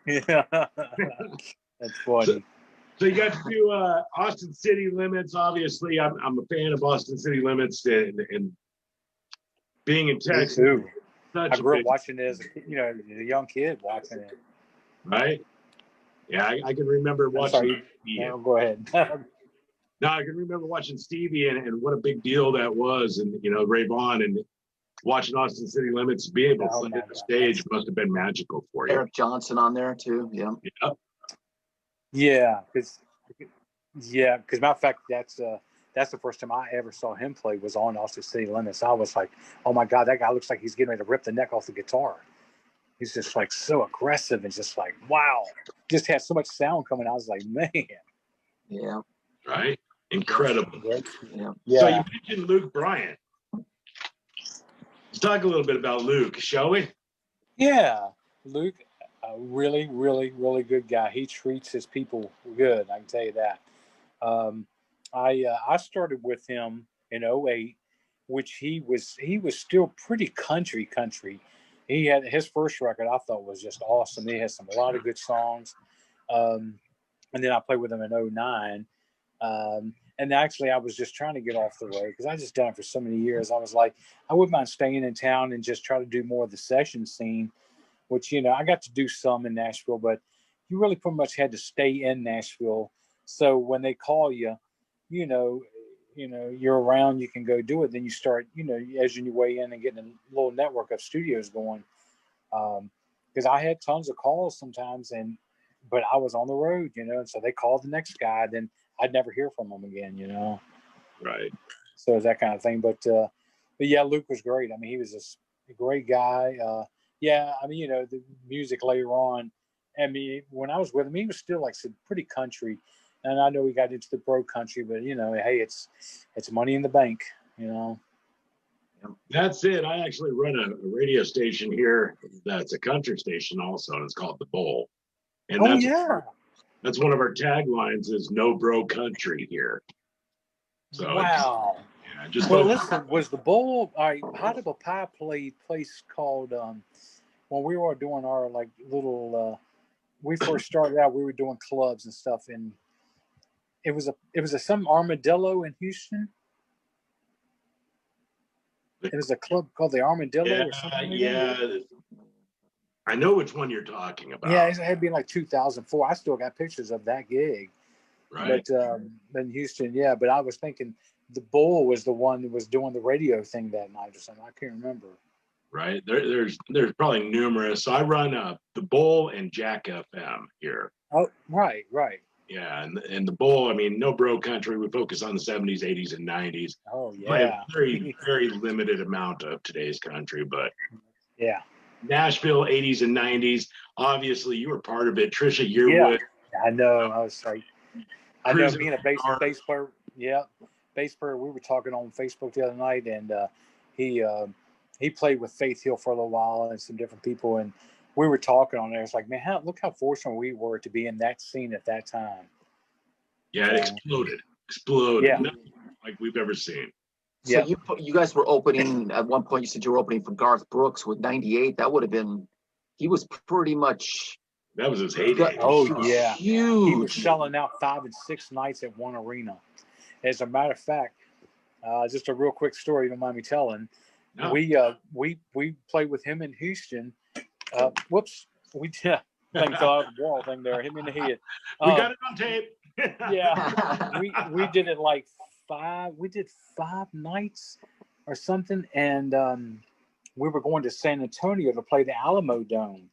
Yeah. That's funny. So you got to do Austin City Limits. Obviously, I'm a fan of Austin City Limits and being in Texas. Me too. I grew up watching it as a young kid watching it. Right? Yeah, I can remember watching. No, go ahead. No, I can remember watching Stevie and what a big deal that was, and Ray Vaughn and watching Austin City Limits, being able to play the stage must have been magical for you. Eric Johnson on there too. Yeah, because matter of fact, that's the first time I ever saw him play was on Austin City Limits. I was like, oh my God, that guy looks like he's getting ready to rip the neck off the guitar. He's just like so aggressive and just like, wow, just had so much sound coming. I was like, man. Yeah. Right. Incredible. Yeah. So you mentioned Luke Bryan. Let's talk a little bit about Luke, shall we? Yeah, Luke, a really, really, really good guy. He treats his people good. I can tell you that. I started with him in 2008, which he was still pretty country. He had his first record. I thought was just awesome. He had a lot of good songs. And then I played with him in 2009. And actually, I was just trying to get off the road because I just done it for so many years. I was like, I wouldn't mind staying in town and just try to do more of the session scene, which, I got to do some in Nashville, but you really pretty much had to stay in Nashville. So when they call you, you're around, you can go do it. Then you start, edging your way in and getting a little network of studios going. Because I had tons of calls sometimes, but I was on the road, and so they called the next guy, then I'd never hear from him again, Right. So it's that kind of thing. But yeah, Luke was great. I mean, he was a great guy. Yeah, I mean, the music later on. I mean, when I was with him, he was still like said pretty country, and I know he got into the pro country, but hey, it's money in the bank. That's it. I actually run a radio station here that's a country station also, and it's called The Bowl. And Oh yeah. that's one of our taglines is no bro country here. So Wow. just Well, listen, was the bowl? All right, how did Pie play place called? When we were doing our like little, we first started out, we were doing clubs and stuff, and it was some armadillo in Houston. It was a club called the Armadillo or something. Yeah. I know which one you're talking about. Yeah, it had been like 2004. I still got pictures of that gig. Right. But in Houston, yeah. But I was thinking the Bull was the one that was doing the radio thing that night or something. I can't remember. Right. There's probably numerous. So I run The Bowl and Jack FM here. Oh, right. Yeah, and the Bowl, I mean, no bro country. We focus on the 70s, 80s, and 90s. Oh, Play a yeah. very, very limited amount of today's country, but yeah. Nashville, 80s and 90s. Obviously, you were part of it. Trisha Yearwood. Yeah, I know. I was like, I know Cruising being a bass player. Yeah, bass player. We were talking on Facebook the other night, and he played with Faith Hill for a little while and some different people, and we were talking on there. It's like, man, look how fortunate we were to be in that scene at that time. Yeah, it exploded. Yeah. Nothing like we've ever seen. So you guys were opening at one point. You said you were opening for Garth Brooks with 98. That would have been. He was pretty much. That was his heyday. Oh yeah, huge. He was selling out 5 and 6 nights at one arena. As a matter of fact, just a real quick story. You don't mind me telling? No. We played with him in Houston. Whoops, we did. Thing fell out of the wall thing there. Hit me in the head. We got it on tape. Yeah, we did it like 5. We did 5 nights or something, and we were going to San Antonio to play the Alamo Dome,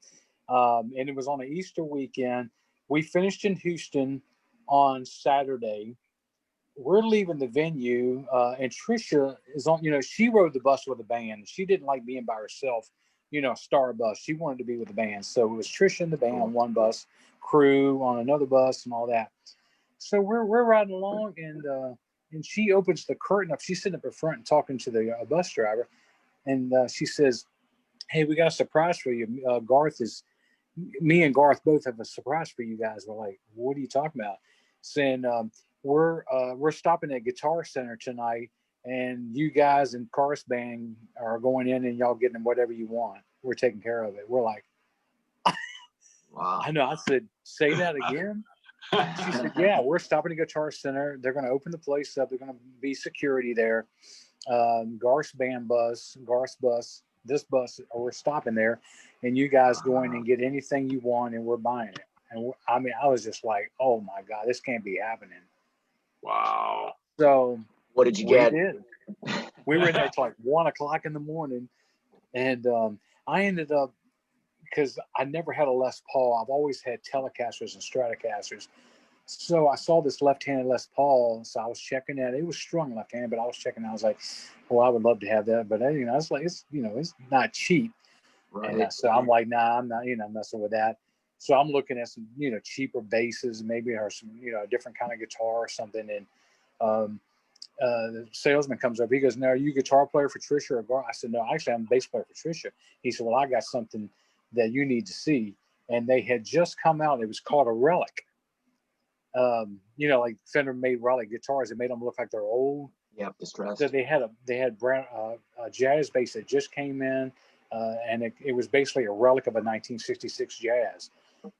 and it was on an Easter weekend. We finished in Houston on Saturday. We're leaving the venue, and Trisha is on. She rode the bus with the band. She didn't like being by herself. Star bus. She wanted to be with the band. So it was Trisha and the band on one bus, crew on another bus, and all that. So we're riding along, and she opens the curtain up. She's sitting up in front and talking to the bus driver, and she says, "Hey, we got a surprise for you. Me and Garth both have a surprise for you guys." We're like, "What are you talking about?" Saying, "We're stopping at Guitar Center tonight, and you guys and Garth's band are going in, and y'all getting whatever you want. We're taking care of it." We're like, "Wow!" I know. I said, "Say that again." She said, "Yeah, we're stopping at Guitar Center. They're going to open the place up. They're going to be security there. Garth's bus, this bus, we're stopping there, and you guys go in and get anything you want, and we're buying it." And I was just like, "Oh my God, this can't be happening." Wow. So what did you get? We were there till like 1 o'clock in the morning, and I ended up, because I never had a Les Paul. I've always had Telecasters and Stratocasters. So I saw this left-handed Les Paul, so I was checking that. It was strung left-handed, but I was checking. I was like, "Well, I would love to have that," but it's like it's not cheap, right? And so I'm like, "Nah, I'm not messing with that." So I'm looking at some cheaper basses, maybe, or some a different kind of guitar or something. And the salesman comes up. He goes, "Now, are you a guitar player for Trisha or Garth?" I said, "No, actually, I'm a bass player for Trisha." He said, "Well, I got something that you need to see." And they had just come out. It was called a Relic. Like Fender made Relic guitars. It made them look like they're old. Yeah, distressed. So they had a jazz bass that just came in, and it was basically a relic of a 1966 jazz.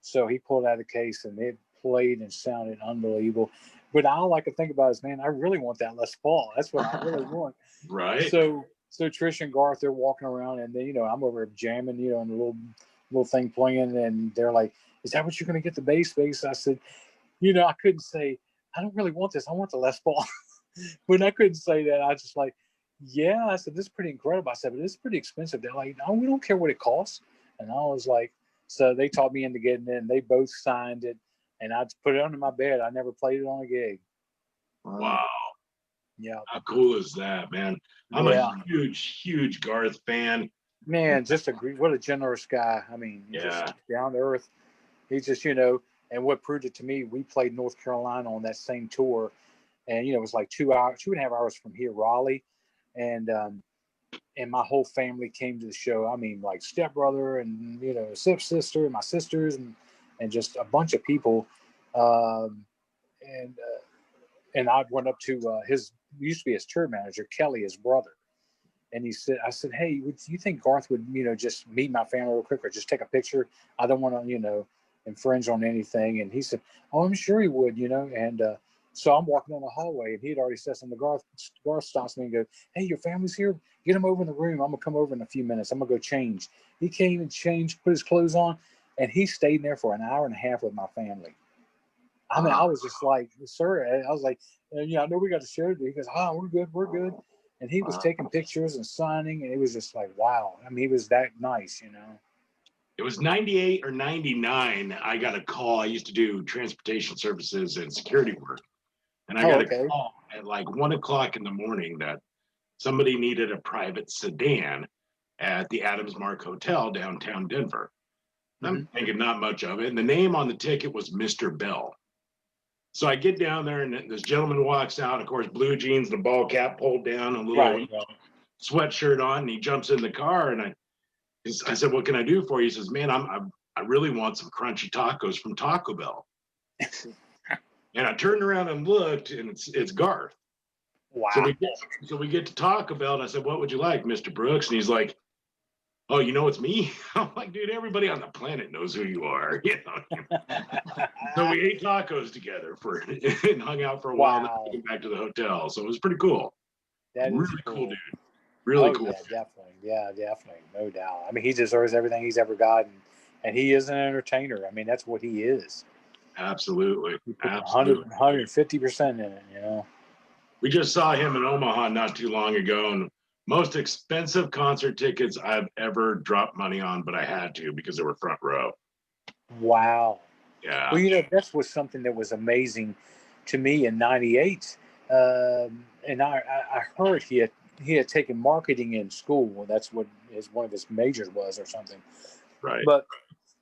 So he pulled out of the case, and it played and sounded unbelievable. But all I could think about is, man, I really want that Les Paul. That's what I really want. Right. So Trish and Garth, they're walking around, and then I'm over jamming, and a little thing playing, and they're like, "Is that what you're going to get, the bass?" I said, I couldn't say, "I don't really want this. I want the Les Paul." But I couldn't say that. I was just like, "Yeah." I said, "This is pretty incredible." I said, "But it's pretty expensive." They're like, "No, we don't care what it costs." And I was like, so they taught me into getting it, and they both signed it, and I just put it under my bed. I never played it on a gig. Wow. Yeah. How cool is that, man? I'm a huge, huge Garth fan. Man, just what a generous guy. I mean, Yeah. just down to earth. He's just, and what proved it to me, we played North Carolina on that same tour, and it was like 2.5 hours from here, Raleigh, and my whole family came to the show. I mean, like stepbrother and stepsister and my sisters and just a bunch of people, um, and I went up to his used to be his tour manager, Kelly, his brother. And I said, hey, would you think Garth would, just meet my family real quick or just take a picture? I don't want to, infringe on anything. And he said, oh, I'm sure he would, And so I'm walking down the hallway and he had already said something. Garth stops me and goes, hey, your family's here? Get him over in the room. I'm going to come over in a few minutes. I'm going to go change. He came and changed, put his clothes on, and he stayed there for an hour and a half with my family. I mean, I was just like, sir, I was like, I know we got to share it. He goes, we're good. We're good. And he was taking pictures and signing, and it was just like, wow. I mean, he was that nice, It was 98 or 99. I got a call. I used to do transportation services and security work. And I got a call at like 1:00 in the morning that somebody needed a private sedan at the Adams Mark Hotel downtown Denver. I'm thinking not much of it. And the name on the ticket was Mr. Bell. So I get down there and this gentleman walks out, of course, blue jeans, the ball cap pulled down, a little sweatshirt on, and he jumps in the car. And I said, what can I do for you? He says, man, I really want some crunchy tacos from Taco Bell. And I turned around and looked, and it's Garth. Wow. So we get to Taco Bell, and I said, what would you like, Mr. Brooks? And he's like, oh, it's me? I'm like, dude, everybody on the planet knows who you are. So we ate tacos together and hung out for a while, and then came back to the hotel. So it was pretty cool. That really is cool, dude. Really cool. Yeah, definitely. Yeah, definitely. No doubt. I mean, he deserves everything he's ever gotten. And he is an entertainer. I mean, that's what he is. Absolutely. 150% in it, We just saw him in Omaha not too long ago, and most expensive concert tickets I've ever dropped money on, but I had to because they were front row. Wow. Yeah. Well, that was something that was amazing to me in '98. And I heard he had taken marketing in school. Well, that's what one of his majors was or something. Right. But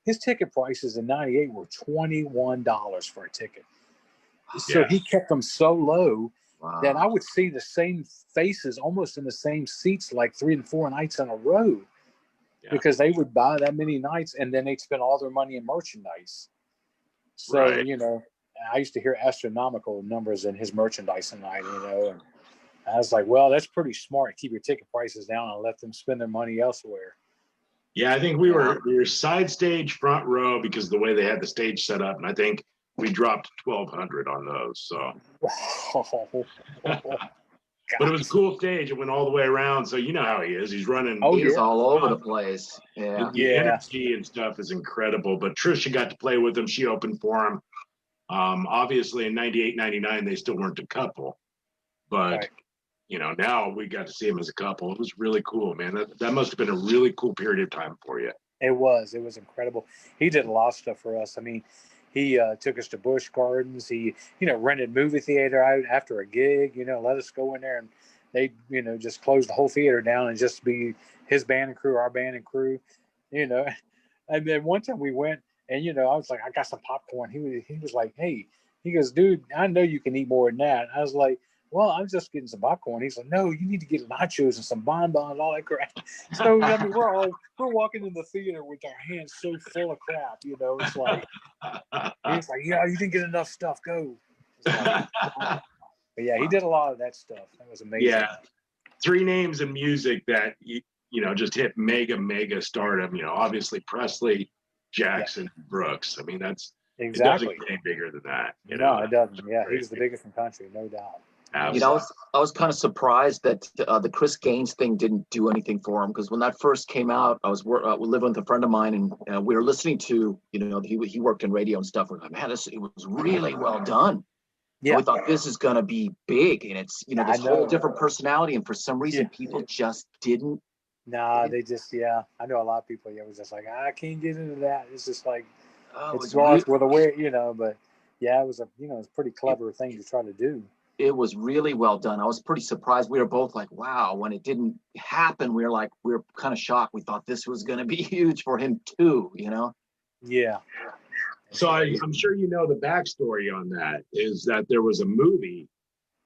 his ticket prices in '98 were $21 for a ticket. So he kept them so low that I would see the same faces almost in the same seats like 3 and 4 nights in a row because they would buy that many nights and then they'd spend all their money in merchandise. So, I used to hear astronomical numbers in his merchandise a night, and I was like, well, that's pretty smart. Keep your ticket prices down and let them spend their money elsewhere. Yeah, I think we were side stage, front row because of the way they had the stage set up, and I think we dropped 1,200 on those. So, but it was a cool stage. It went all the way around, so you know how he is. He's running. He's all over the place. Yeah, the energy and stuff is incredible. But Trisha got to play with him. She opened for him. Obviously, in '98, '99, they still weren't a couple, but. Now we got to see him as a couple. It was really cool, man. That must have been a really cool period of time for you. It was incredible. He did a lot of stuff for us. I mean, he took us to Busch Gardens. He, rented movie theater out after a gig, let us go in there and they, just close the whole theater down and just be his band and crew, our band and crew, And then one time we went and, I was like, I got some popcorn. He was like, hey, he goes, dude, I know you can eat more than that. I was like, well, I'm just getting some popcorn. He's like, no, you need to get nachos and some bonbons, all that crap. So, I mean, we're walking in the theater with our hands so full of crap, It's like, he's like, yeah, you didn't get enough stuff. Go. Like, but yeah, he did a lot of that stuff. That was amazing. Yeah. 3 names in music that, just hit mega stardom. Obviously Presley, Jackson, Brooks. I mean, that's exactly. It doesn't get any bigger than that. No, it doesn't. Yeah, he's the biggest in the country, no doubt. Absolutely. I was kind of surprised that the Chris Gaines thing didn't do anything for him because when that first came out, I was living with a friend of mine and we were listening to he worked in radio and stuff. We're like, man, it was really well done. Yeah, and we thought this is gonna be big, and it's this whole different personality, and for some reason people just didn't. Nah, they just I know a lot of people. It was just like I can't get into that. It's just like it's Garth with a way, but. Yeah, it was it was a pretty clever thing to try to do. it was really well done. I was pretty surprised. We were both like, wow, when it didn't happen, we were kind of shocked. We thought this was going to be huge for him too, you know? Yeah. So I'm sure you know the backstory on that is that there was a movie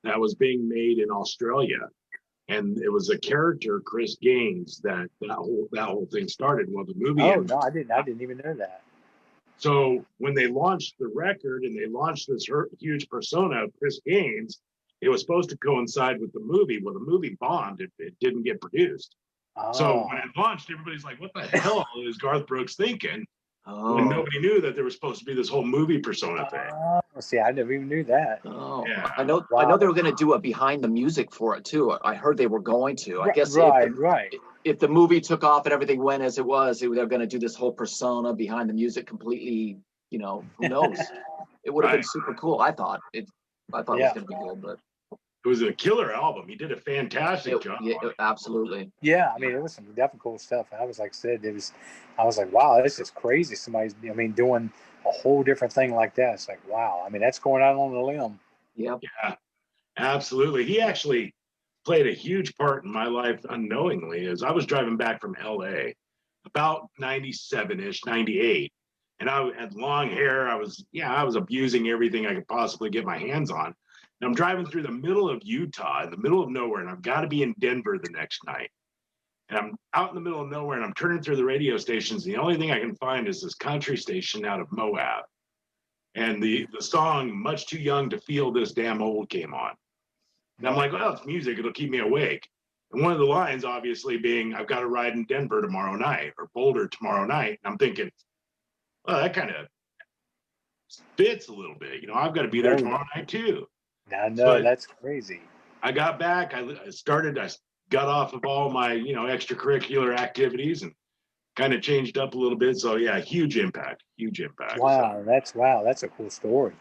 that was being made in Australia, and it was a character, Chris Gaines, that whole thing started. Well, the movie. Oh no, I didn't even know that. So when they launched the record and they launched this huge persona of Chris Gaines, it was supposed to coincide with the movie. Well, the movie bombed. It didn't get produced. So Oh. when it launched, everybody's like, what the hell is Garth Brooks thinking? When Oh, nobody knew that there was supposed to be this whole movie persona thing. See, I never even knew that. oh, Yeah. I know Wow. they were going to do a behind the music for it too. I heard they were going to. I guess Right. if the movie took off and everything went as it was, they're going to do this whole persona behind the music completely, you know, who knows? It would have been Right. super cool. I thought it was Yeah. going to be good, but It was a killer album. He did a fantastic job. absolutely. Yeah, I mean, it was some definitely cool stuff. I was like I said, I was like, wow, this is crazy. Somebody's, I mean, doing a whole different thing like that. It's like, wow. I mean, that's going out on a limb. Yep. Yeah, absolutely. He actually played a huge part in my life unknowingly as I was driving back from LA about 97-ish, 98. And I had long hair. I was abusing everything I could possibly get my hands on. And I'm driving through the middle of Utah, in the middle of nowhere, and I've got to be in Denver the next night. And I'm out in the middle of nowhere, and I'm turning through the radio stations. And the only thing I can find is this country station out of Moab. And the song "Much Too Young to Feel This Damn Old" came on. And I'm like, well, it's music. It'll keep me awake. And one of the lines, obviously, being, I've got to ride in Denver tomorrow night or Boulder tomorrow night. And I'm thinking, well, that kind of fits a little bit. You know, I've got to be there tomorrow night, too. I know, So that's crazy. I got back. I got off of all my, extracurricular activities and kind of changed up a little bit. So, yeah, huge impact. Wow, that's a cool story.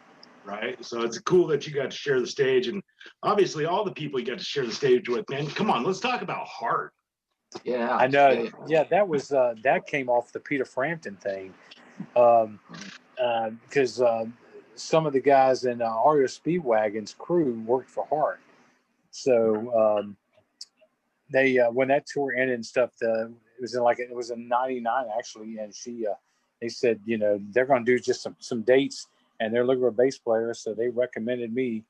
Right. So it's cool that you got to share the stage, and obviously all the people you got to share the stage with, man. Come on, let's talk about Heart. Yeah. I know. Yeah, that was that came off the Peter Frampton thing, because some of the guys in REO Speedwagon's crew worked for Hart. So they when that tour ended and stuff, it was in '99 actually, and they said they're going to do just some dates, and they're looking for a bass player, so they recommended me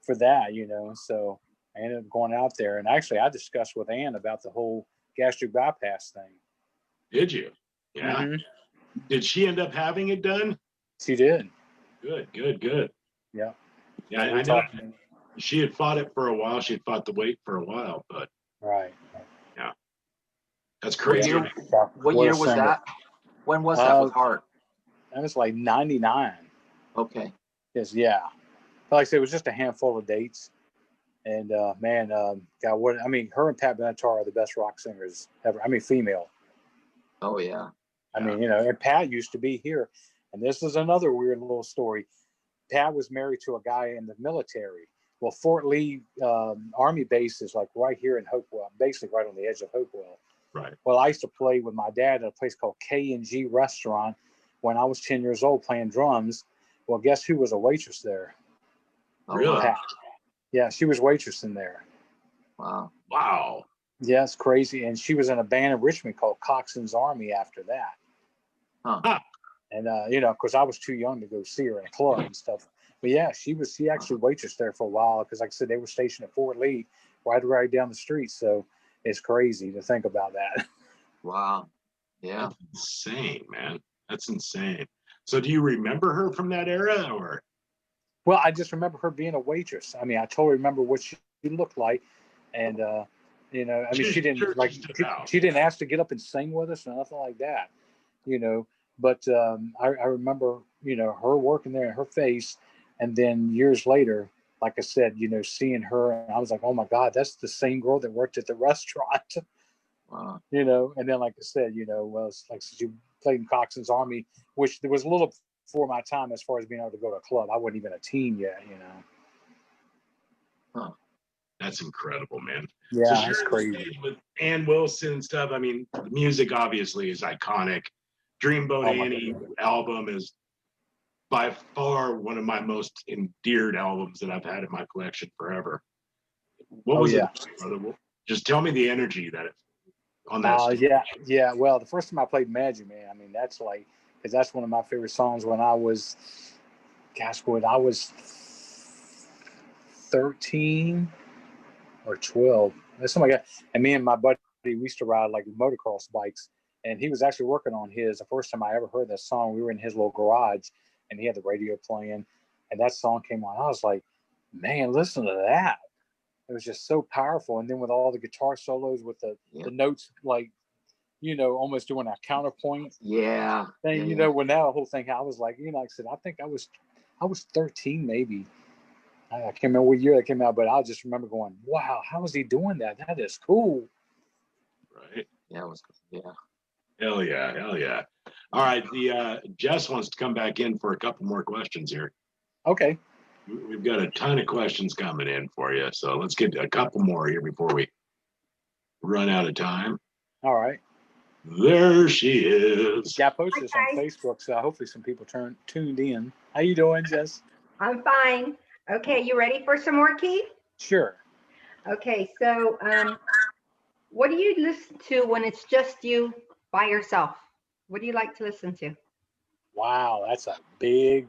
for that. So I ended up going out there, and actually I discussed with Ann about the whole gastric bypass thing. Did you? Yeah. Mm-hmm. Did she end up having it done? She did. Good. Yeah. Yeah, I know. She had fought it for a while. She had fought the weight for a while, but right. Yeah, that's crazy. What year was that? When was that with Hart? That was like '99. Okay. Yes, yeah. Like I said, it was just a handful of dates. And man, God, her and Pat Benatar are the best rock singers ever. I mean, female. Oh yeah. I mean, and Pat used to be here. And this is another weird little story. Pat was married to a guy in the military. Well, Fort Lee Army base is like right here in Hopewell, basically right on the edge of Hopewell. Right. Well, I used to play with my dad at a place called K&G Restaurant when I was 10 years old playing drums. Well, guess who was a waitress there? Really? Pat. Yeah, she was waitressing there. Wow. Yeah, it's crazy. And she was in a band in Richmond called Coxswain's Army after that. Huh. And, of course, I was too young to go see her in a club and stuff. But, yeah, she actually waitressed there for a while because, like I said, they were stationed at Fort Lee right down the street. So it's crazy to think about that. Wow. Yeah. That's insane, man. That's insane. So do you remember her from that era or? Well, I just remember her being a waitress. I mean, I totally remember what she looked like. And, I mean, she didn't ask to get up and sing with us or nothing like that, But I remember, her working there in her face. And then years later, like I said, seeing her, and I was like, oh my God, that's the same girl that worked at the restaurant. Wow. And then, like I said, well, it's like she played in Coxswain's Army, which there was a little before my time as far as being able to go to a club. I wasn't even a teen yet, Huh. That's incredible, man. Yeah, so that's crazy. With Ann Wilson and stuff, I mean, the music obviously is iconic. Dreamboat Annie album is by far one of my most endeared albums that I've had in my collection forever. What was it, brother? Just tell me the energy that it on that stage. Yeah. Well, the first time I played Magic Man, I mean, that's like, because that's one of my favorite songs when I was, I was 13 or 12. That's something like that. And me and my buddy, we used to ride like motocross bikes. And he was actually working on his. The first time I ever heard that song, we were in his little garage, and he had the radio playing, and that song came on. I was like, man, listen to that. It was just so powerful. And then with all the guitar solos with the notes, like, almost doing a counterpoint. Yeah. And, when that whole thing, I was like, like I said, I think I was 13 maybe. I can't remember what year that came out, but I just remember going, wow, how is he doing that? That is cool. Right. Yeah, it was, yeah. Hell yeah. All right. Jess wants to come back in for a couple more questions here. Okay. We've got a ton of questions coming in for you. So let's get a couple more here before we run out of time. All right. There she is. Yeah, I posted this on Facebook, so hopefully some people tuned in. How you doing, Jess? I'm fine. Okay, you ready for some more, Keith? Sure. Okay, so what do you listen to when it's just you by yourself? What do you like to listen to? Wow, that's a big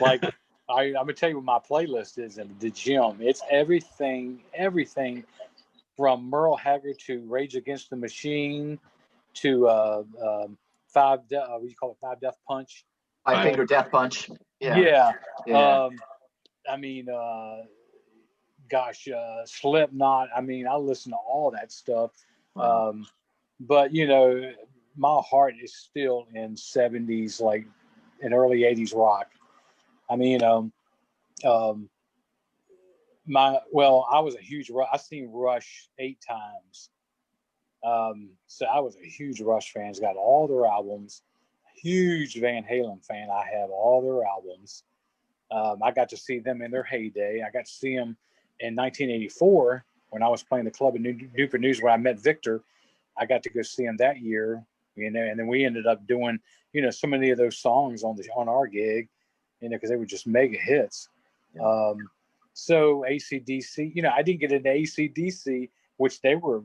like I'm gonna tell you what my playlist is in the gym. It's everything from Merle Haggard to Rage Against the Machine to Five Death Punch. I Finger Death Punch. Yeah. I mean, Slipknot. I mean, I listen to all that stuff. Wow. But my heart is still in 70s, like in early 80s rock. I mean, I was a huge I've seen Rush 8 times. So I was a huge Rush fan. Got all their albums. Huge Van Halen fan. I have all their albums. I got to see them in their heyday. I got to see them in 1984 when I was playing the club in Newport News where I met Victor. I got to go see him that year, and then we ended up doing, so many of those songs on our gig, because they were just mega hits. Yeah. So AC/DC, I didn't get into AC/DC, which they were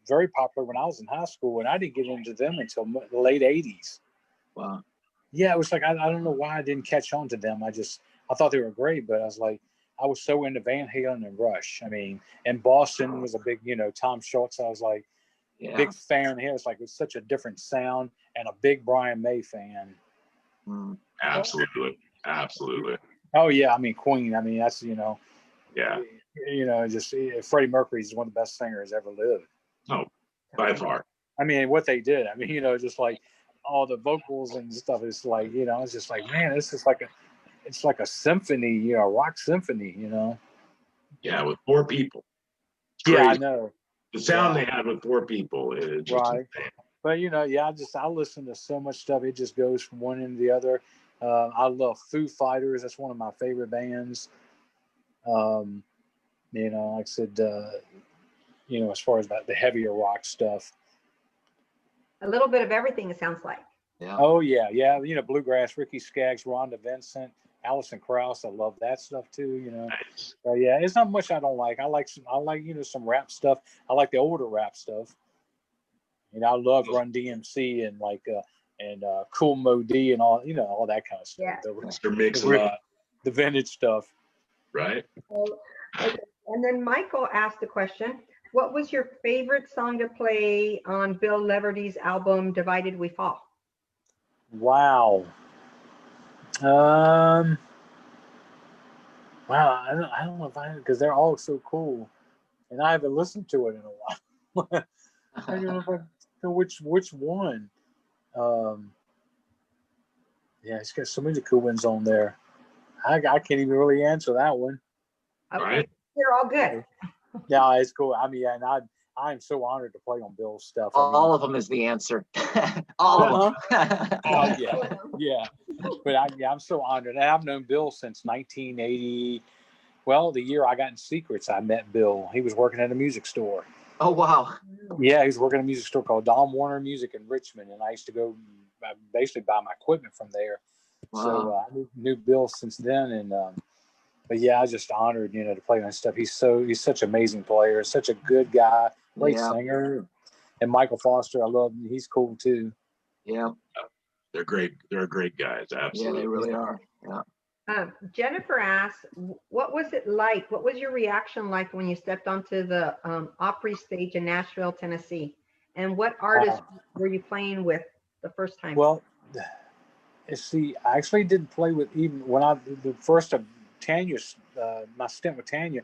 very popular when I was in high school, and I didn't get into them until the late 80s. Wow. Yeah, it was like, I don't know why I didn't catch on to them. I thought they were great, but I was so into Van Halen and Rush. I mean, and Boston was a big, Tom Schultz. I was like, big fan. It was like, it was such a different sound, and a big Brian May fan. Absolutely. Oh yeah, I mean Queen. I mean that's yeah. Just Freddie Mercury is one of the best singers ever lived. Oh, by far. I mean what they did. I mean just like all the vocals and stuff. It's like it's just like, man, this is like a symphony, a rock symphony. Yeah, with 4 people. Yeah, I know. The sound they had with 4 people is just right. Insane. But I listen to so much stuff. It just goes from one end to the other. I love Foo Fighters. That's one of my favorite bands. Like I said, as far as the heavier rock stuff. A little bit of everything, it sounds like. Yeah. Oh yeah. Bluegrass, Ricky Skaggs, Rhonda Vincent, Alison Krauss. I love that stuff too. Nice. So yeah, it's not much I don't like. I like some rap stuff. I like the older rap stuff. I love Run DMC and Cool Mo D and all all that kind of stuff. Yeah. Mr. Mix-a-Lot. The vintage stuff. Right. Okay. And then Michael asked a question. What was your favorite song to play on Bill Leverty's album Divided We Fall? Wow. Wow. I don't know if because they're all so cool, and I haven't listened to it in a while. I don't know if I know which one. Yeah, it's got so many cool ones on there. I can't even really answer that one. Okay, right. They're all good. Yeah, it's cool. I mean, and I'm so honored to play on Bill's stuff. All of them is the answer. All of them. Oh yeah. But I'm so honored. And I've known Bill since 1980. Well, the year I got in Secrets, I met Bill. He was working at a music store. Oh wow. Yeah, he was working at a music store called Don Warner Music in Richmond, and I used to go basically buy my equipment from there. So Wow. I knew Bill since then, and but yeah, I was just honored, to play on his stuff. He's such an amazing player, such a good guy, great Yeah. singer. And Michael Foster, I love him. He's cool too. Yeah. They're great. They're great guys. Yeah, Absolutely. they really are. Yeah. Jennifer asks, what was it like? What was your reaction like when you stepped onto the Opry stage in Nashville, Tennessee? And what artists were you playing with the first time? Well, see, I actually didn't play with, even when the first of Tanya's, my stint with Tanya,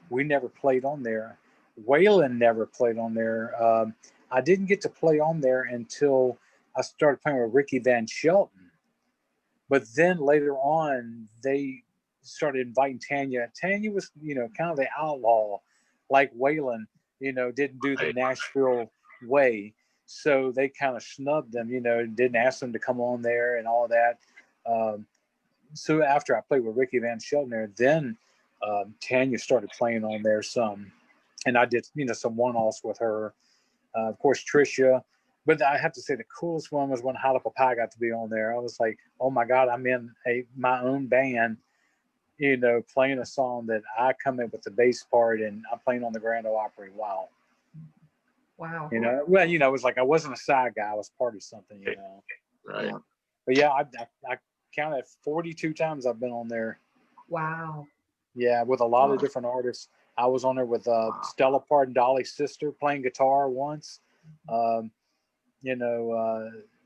we never played on there. Waylon never played on there. I didn't get to play on there until I started playing with Ricky Van Shelton. But then later on, they started inviting Tanya. Tanya was, kind of the outlaw, like Waylon, didn't do the Nashville way. So they kind of snubbed them, didn't ask them to come on there and all that. So after I played with Ricky Van Shelton there, then Tanya started playing on there some. And I did, some one-offs with her. Of course, Trisha. But I have to say the coolest one was when Hot Apple Pie got to be on there. I was like, oh my God, I'm in my own band, playing a song that I come in with the bass part and I'm playing on the Grand Ole Opry. Wow. Wow. Well, it was like I wasn't a side guy. I was part of something, Right. Yeah. But yeah, I counted 42 times I've been on there. Wow. Yeah, with a lot of different artists. I was on there with Stella Parton, Dolly's sister, playing guitar once. Matter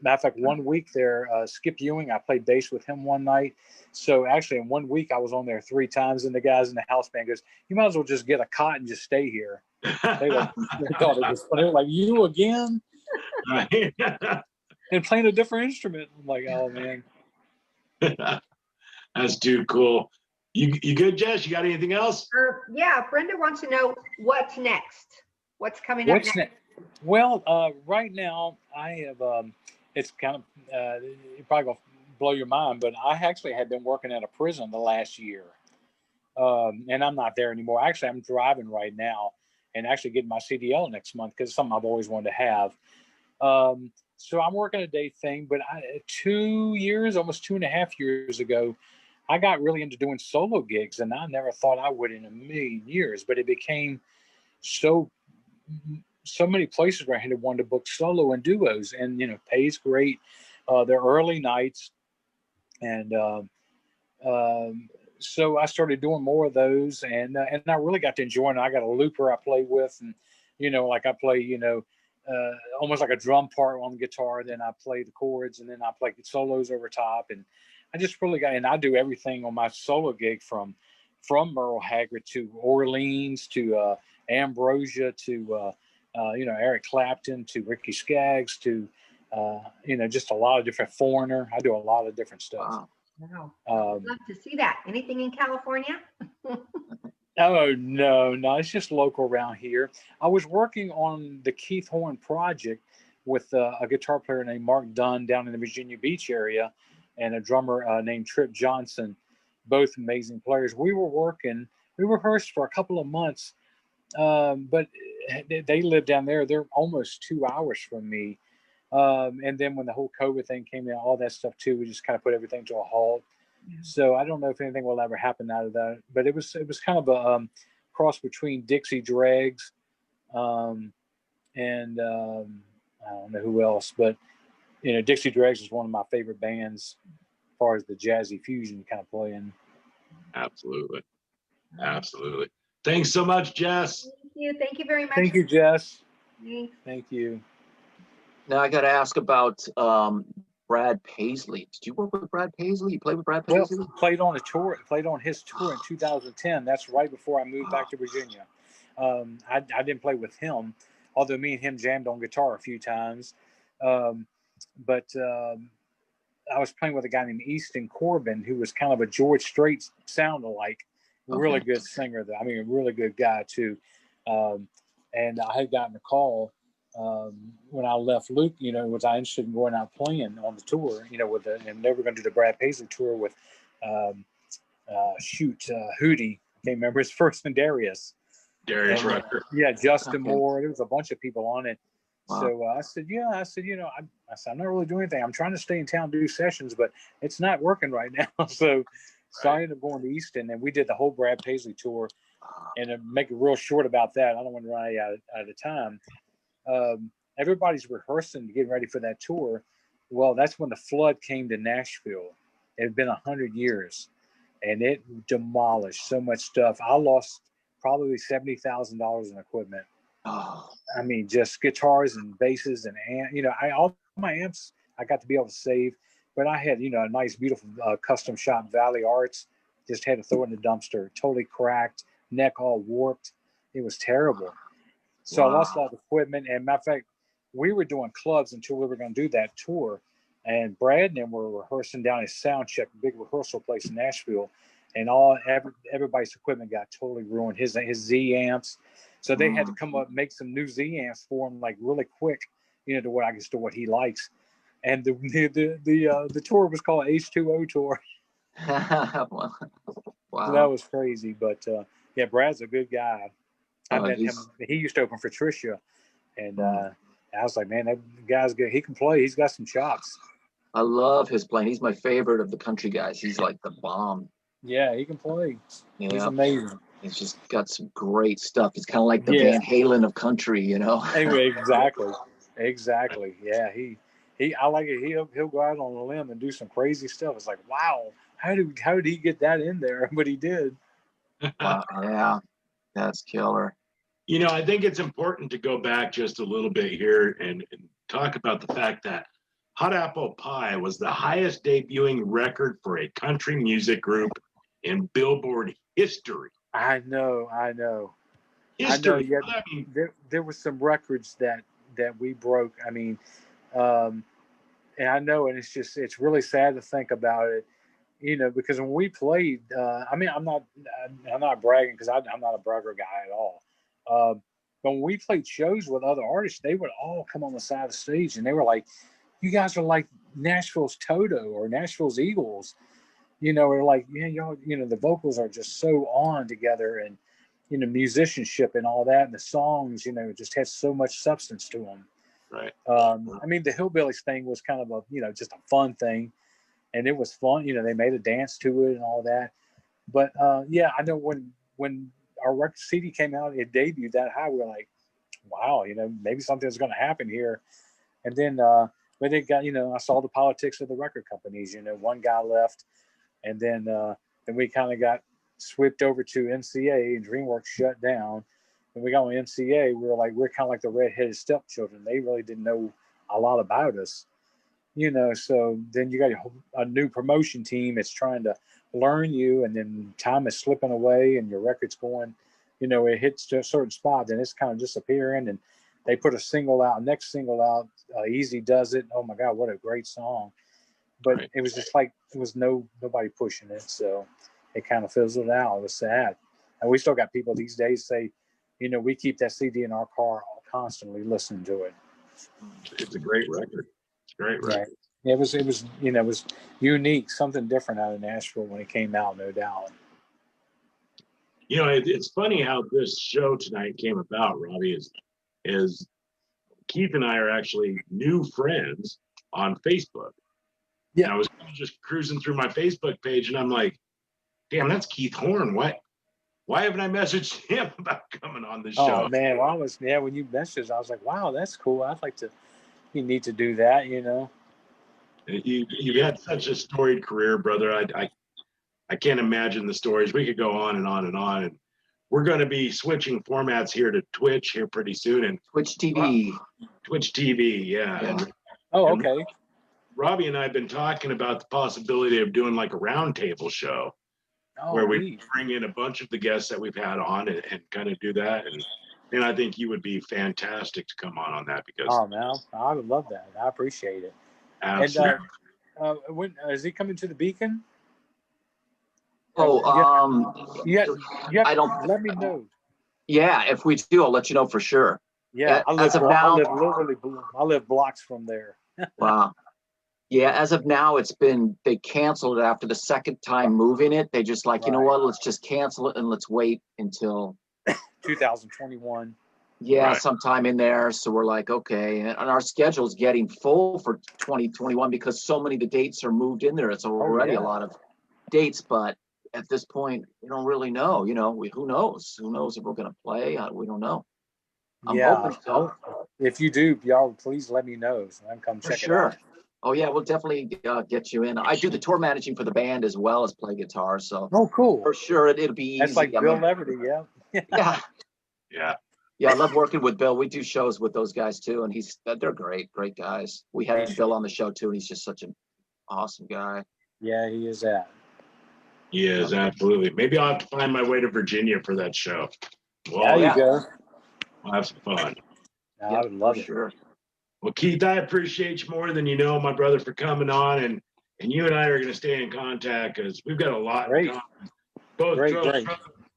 of fact, 1 week there, Skip Ewing, I played bass with him one night. So actually, in 1 week, I was on there 3 times, and the guys in the house band goes, "You might as well just get a cot and just stay here." They thought it was funny. They were like, "You again?" Right. And playing a different instrument. I'm like, "Oh man." That's too cool. You good, Jess? You got anything else? Yeah, Brenda wants to know what's next. What's coming up next? Well, right now I have. It's kind of you're probably gonna blow your mind, but I actually have been working at a prison the last year, and I'm not there anymore. Actually, I'm driving right now, and actually getting my CDL next month because it's something I've always wanted to have. So I'm working a day thing, but 2 years, almost 2.5 years ago, I got really into doing solo gigs, and I never thought I would in a million years. But it became so many places where I had to want to book solo and duos, and pays great. They're early nights, and so I started doing more of those, and I really got to enjoy it. I got a looper I play with, and like I play, almost like a drum part on the guitar. Then I play the chords, and then I play solos over top, and I just really got. And I do everything on my solo gig from Merle Haggard to Orleans to Ambrosia to Eric Clapton to Ricky Skaggs to just a lot of different Foreigner. I do a lot of different stuff. Wow. I'd love to see that. Anything in California? Oh, no, it's just local around here. I was working on the Keith Horne project with a guitar player named Mark Dunn down in the Virginia Beach area and a drummer named Trip Johnson, both amazing players. We rehearsed for a couple of months, but they live down there. They're almost 2 hours from me. And then when the whole COVID thing came in, all that stuff too, we just kind of put everything to a halt. Yeah. So I don't know if anything will ever happen out of that, but it was kind of a cross between Dixie Dregs, and I don't know who else, but Dixie Dregs is one of my favorite bands as far as the jazzy fusion kind of playing. Absolutely. Thanks so much, Jess. Thank you very much. Thank you, Jess. Thanks. Thank you. Now I got to ask about Brad Paisley. Did you work with Brad Paisley? You played with Brad Paisley? Well, played on his tour in 2010. That's right before I moved back to Virginia. I didn't play with him, although me and him jammed on guitar a few times. But I was playing with a guy named Easton Corbin, who was kind of a George Strait sound-alike. Really good singer, though. I mean, a really good guy, too. And I had gotten a call when I left Luke, was I interested in going out playing on the tour, and they were going to do the Brad Paisley tour with, Hootie. I can't remember his first name, Darius Rucker. Yeah, Justin Moore. There was a bunch of people on it. Wow. So I said, I said, I'm not really doing anything. I'm trying to stay in town, do sessions, but it's not working right now. So I ended up going to Easton, and we did the whole Brad Paisley tour. And to make it real short about that, I don't want to run out of time. Everybody's rehearsing, getting ready for that tour. Well, that's when the flood came to Nashville. It had been 100 years, and it demolished so much stuff. I lost probably $70,000 in equipment. Oh, I mean, just guitars and basses and all my amps I got to be able to save, but I had a nice, beautiful custom shop, Valley Arts. Just had to throw it in the dumpster. Totally cracked, neck all warped. It was terrible. So I lost a lot of equipment. And matter of fact, we were doing clubs until we were going to do that tour. And Brad and them were rehearsing down at Soundcheck, a big rehearsal place in Nashville. And everybody's equipment got totally ruined. His Z amps. So they had to come up, make some new Z amps for him, like really quick, to what he likes. And the tour was called H2O Tour. wow. So that was crazy. But yeah, Brad's a good guy. I met him. He used to open for Tricia, and I was like, man, that guy's good. He can play. He's got some chops. I love his playing. He's my favorite of the country guys. He's like the bomb. Yeah, he can play. Yeah. He's amazing. He's just got some great stuff. He's kind of like the Van Halen of country, Anyway, exactly. Yeah, he. I like it. He'll go out on a limb and do some crazy stuff. It's like, wow, how did he get that in there? But he did. Wow, yeah, that's killer. I think it's important to go back just a little bit here and talk about the fact that Hot Apple Pie was the highest debuting record for a country music group in Billboard history. I know. History. Yeah, I mean, there were some records that we broke. I mean, and I know, and it's really sad to think about it, because when we played, I mean, I'm not bragging because I'm not a bragger guy at all. But when we played shows with other artists, they would all come on the side of the stage and they were like, "You guys are like Nashville's Toto or Nashville's Eagles." We're like, yeah, y'all, the vocals are just so on together, and musicianship and all that, and the songs, just has so much substance to them. Right. I mean, the Hillbillies thing was kind of a, just a fun thing, and it was fun. They made a dance to it and all that. But yeah, I know when our record CD came out, it debuted that high. We were like, wow, maybe something's going to happen here. And then, but it got, I saw the politics of the record companies. One guy left, and then we kind of got swept over to MCA, and DreamWorks shut down. And we got on MCA, we're kind of like the redheaded stepchildren. They really didn't know a lot about us, so then you got a new promotion team that's trying to learn you, and then time is slipping away and your record's going, it hits to a certain spot, then it's kind of disappearing, and they put a single out, next single out, Easy Does It. Oh my God, what a great song. But right. It was just like, it was nobody pushing it. So it kind of fizzled out. It was sad. And we still got people these days say, we keep that CD in our car constantly listening to it. It's a great record. It's a great record. Right. It was unique, something different out of Nashville when it came out, no doubt. It's funny how this show tonight came about, Robbie, is Keith and I are actually new friends on Facebook. Yeah. And I was just cruising through my Facebook page and I'm like, damn, that's Keith Horne. Why haven't I messaged him about coming on the show? Oh man, when you messaged, I was like, wow, that's cool. You need to do that, You've had such a storied career, brother. I can't imagine the stories. We could go on and on and on. And we're going to be switching formats here to Twitch here pretty soon. And Twitch TV. Twitch TV, yeah. Okay. Robbie and I have been talking about the possibility of doing like a roundtable show where we bring in a bunch of the guests that we've had on and kind of do that. And I think you would be fantastic to come on that because. Oh, man, I would love that. I appreciate it. Absolutely. And when is he coming to the Beacon? Oh, I don't. Let me know. Yeah, if we do, I'll let you know for sure. Yeah, I live blocks from there. Wow. Yeah, as of now, they canceled it after the second time moving it. They just like, you know what, let's just cancel it and let's wait until 2021. Yeah, Right. sometime in there. So we're like, okay. And our schedule's getting full for 2021 because so many of the dates are moved in there. It's already a yeah. lot of dates, but at this point, we don't really know. Who knows? Who knows if we're going to play? We don't know. I'm Yeah. hoping so. If you do, y'all please let me know so I can come For check it out. sure. Oh yeah, we'll definitely get you in. I do the tour managing for the band as well as play guitar, so Oh, cool. for sure it'll be That's easy. like I Bill mean, Leverty, yeah. yeah, Yeah. yeah, I love working with Bill. We do shows with those guys too, and they're great guys. We had Bill on the show too, and he's just such an awesome guy. Yeah, he is that. He is, absolutely. Maybe I'll have to find my way to Virginia for that show. There Well, you go. we'll have some fun. No, I Yeah, would for love it. sure. Well, Keith, I appreciate you more than you know, my brother, for coming on, and you and I are going to stay in contact because we've got a lot in Great. common.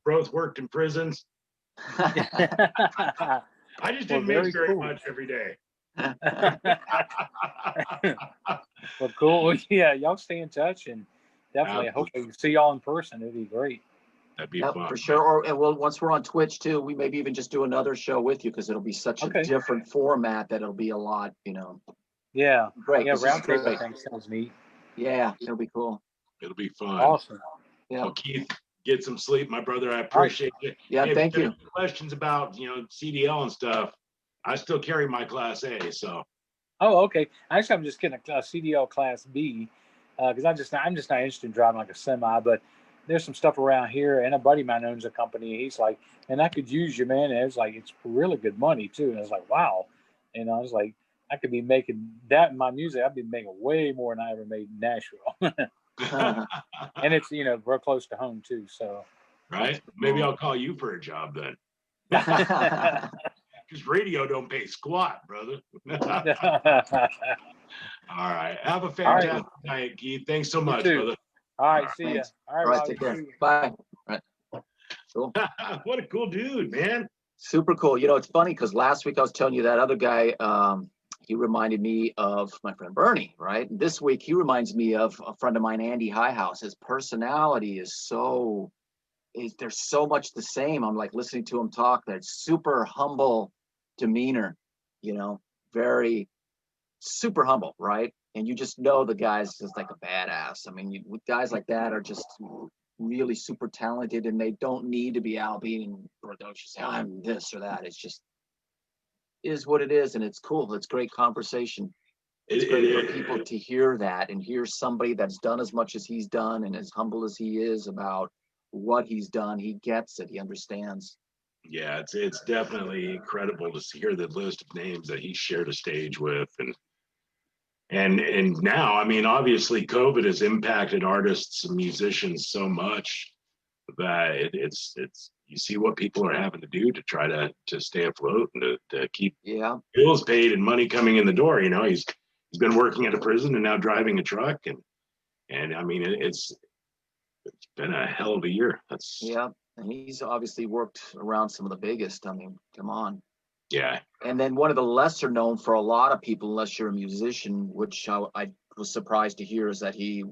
Both worked in prisons. I just didn't very miss very cool. much every day. Well, cool. Yeah, y'all stay in touch and definitely I hope we see y'all in person. It'd be great. That'd be Yep, fun. for sure. And once we're on Twitch too, we maybe even just do another show with you because it'll be such a different format that it'll be a lot, Yeah. great. Yeah, This is roundtable great. thing sounds neat. Yeah, it'll be cool. It'll be fun. Awesome. Yeah. Well, Keith, get some sleep, my brother. I appreciate it. Yeah, Hey, thank if you you. have any questions about CDL and stuff, I still carry my Class A, so. Oh, okay. Actually, I'm just getting a CDL Class B because I'm just not interested in driving like a semi. But there's some stuff around here, and a buddy of mine owns a company. He's like, and I could use you, man. And it's like it's really good money too. And I was like, wow. And I was like, I could be making that in my music. I'd be making way more than I ever made in Nashville. And it's real close to home too. So. Right? Maybe I'll call you for a job then. Because radio don't pay squat, brother. All right. Have a fantastic night, Keith. Thanks so much, brother. All right. See ya. All right, take care. Bye. All right. Cool. What a cool dude, man. Super cool. It's funny because last week I was telling you that other guy, he reminded me of my friend Bernie, right? And this week he reminds me of a friend of mine, Andy Highhouse. His personality is there's so much the same. I'm like listening to him talk. That super humble demeanor, very super humble, right? And you just know the guy's just like a badass. I mean, guys like that are just really super talented, and they don't need to be out being braggadocious. I'm this or that. It's just is what it is, and it's cool. It's great conversation. It's great for people to hear that and hear somebody that's done as much as he's done and as humble as he is about what he's done. He gets it. He understands. Yeah, it's definitely incredible to hear the list of names that he shared a stage with, and now, I mean, obviously, COVID has impacted artists and musicians so much that it's you see what people are having to do to try to stay afloat and to keep bills paid and money coming in the door. He's been working at a prison and now driving a truck, and I mean, it's been a hell of a year. And he's obviously worked around some of the biggest. I mean, come on. Yeah. And then one of the lesser known for a lot of people, unless you're a musician, which I was surprised to hear, is that he,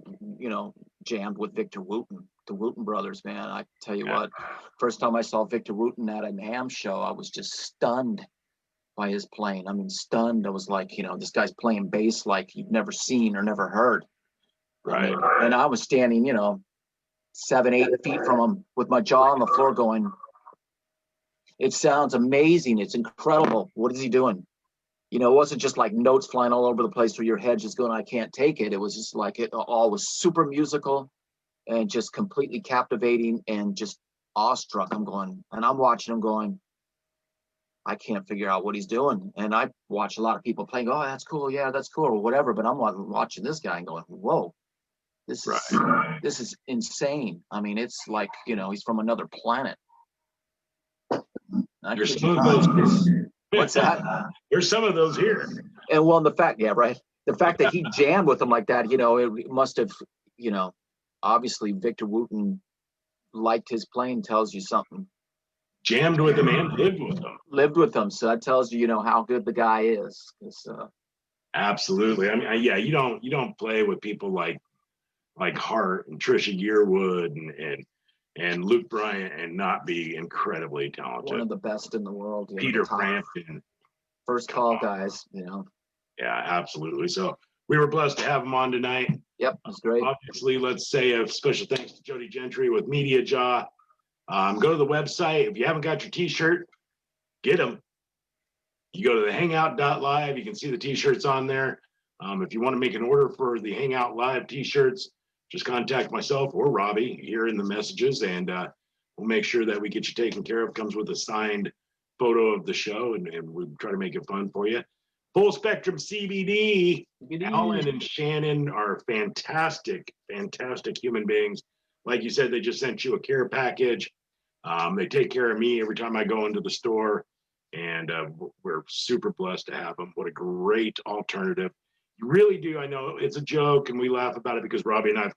jammed with Victor Wooten, the Wooten brothers, man. I tell you what, first time I saw Victor Wooten at a NAMM show, I was just stunned by his playing. I mean, stunned. I was like, this guy's playing bass like you've never seen or never heard. Right. And I was standing, 7-8 feet from him with my jaw on the floor going, it sounds amazing. It's incredible. What is he doing? It wasn't just like notes flying all over the place where your head just going, I can't take it. It was just like it all was super musical and just completely captivating and just awestruck. I'm watching him going, I can't figure out what he's doing. And I watch a lot of people playing, oh, that's cool. Yeah, that's cool or whatever. But I'm watching this guy and going, whoa. This is insane. I mean, it's like, he's from another planet. There's some of those. What's that? There's some of those here. And well, the fact that he jammed with them like that, it must have, obviously Victor Wooten liked his playing, tells you something. Jammed with him and lived with him. Lived with him, so that tells you, how good the guy is. Absolutely. I mean, yeah, you don't play with people like Hart and Trisha Yearwood and and Luke Bryant and not be incredibly talented. One of the best in the world. Peter the top Frampton. first call guys, you know. Yeah, absolutely. So we were blessed to have him on tonight. Yep, it's great. Obviously, let's say a special thanks to Jody Gentry with Media Jaw. Go to the website. If you haven't got your t-shirt, get them. You go to the hangout.live. You can see the t-shirts on there. If you want to make an order for the Hangout Live t-shirts, just contact myself or Robbie here in the messages, and we'll make sure that we get you taken care of. Comes with a signed photo of the show, and we'll try to make it fun for you. Full Spectrum CBD. Alan and Shannon are fantastic, fantastic human beings. Like you said, they just sent you a care package. They take care of me every time I go into the store, and we're super blessed to have them. What a great alternative. You really do. I know it's a joke, and we laugh about it because Robbie and I have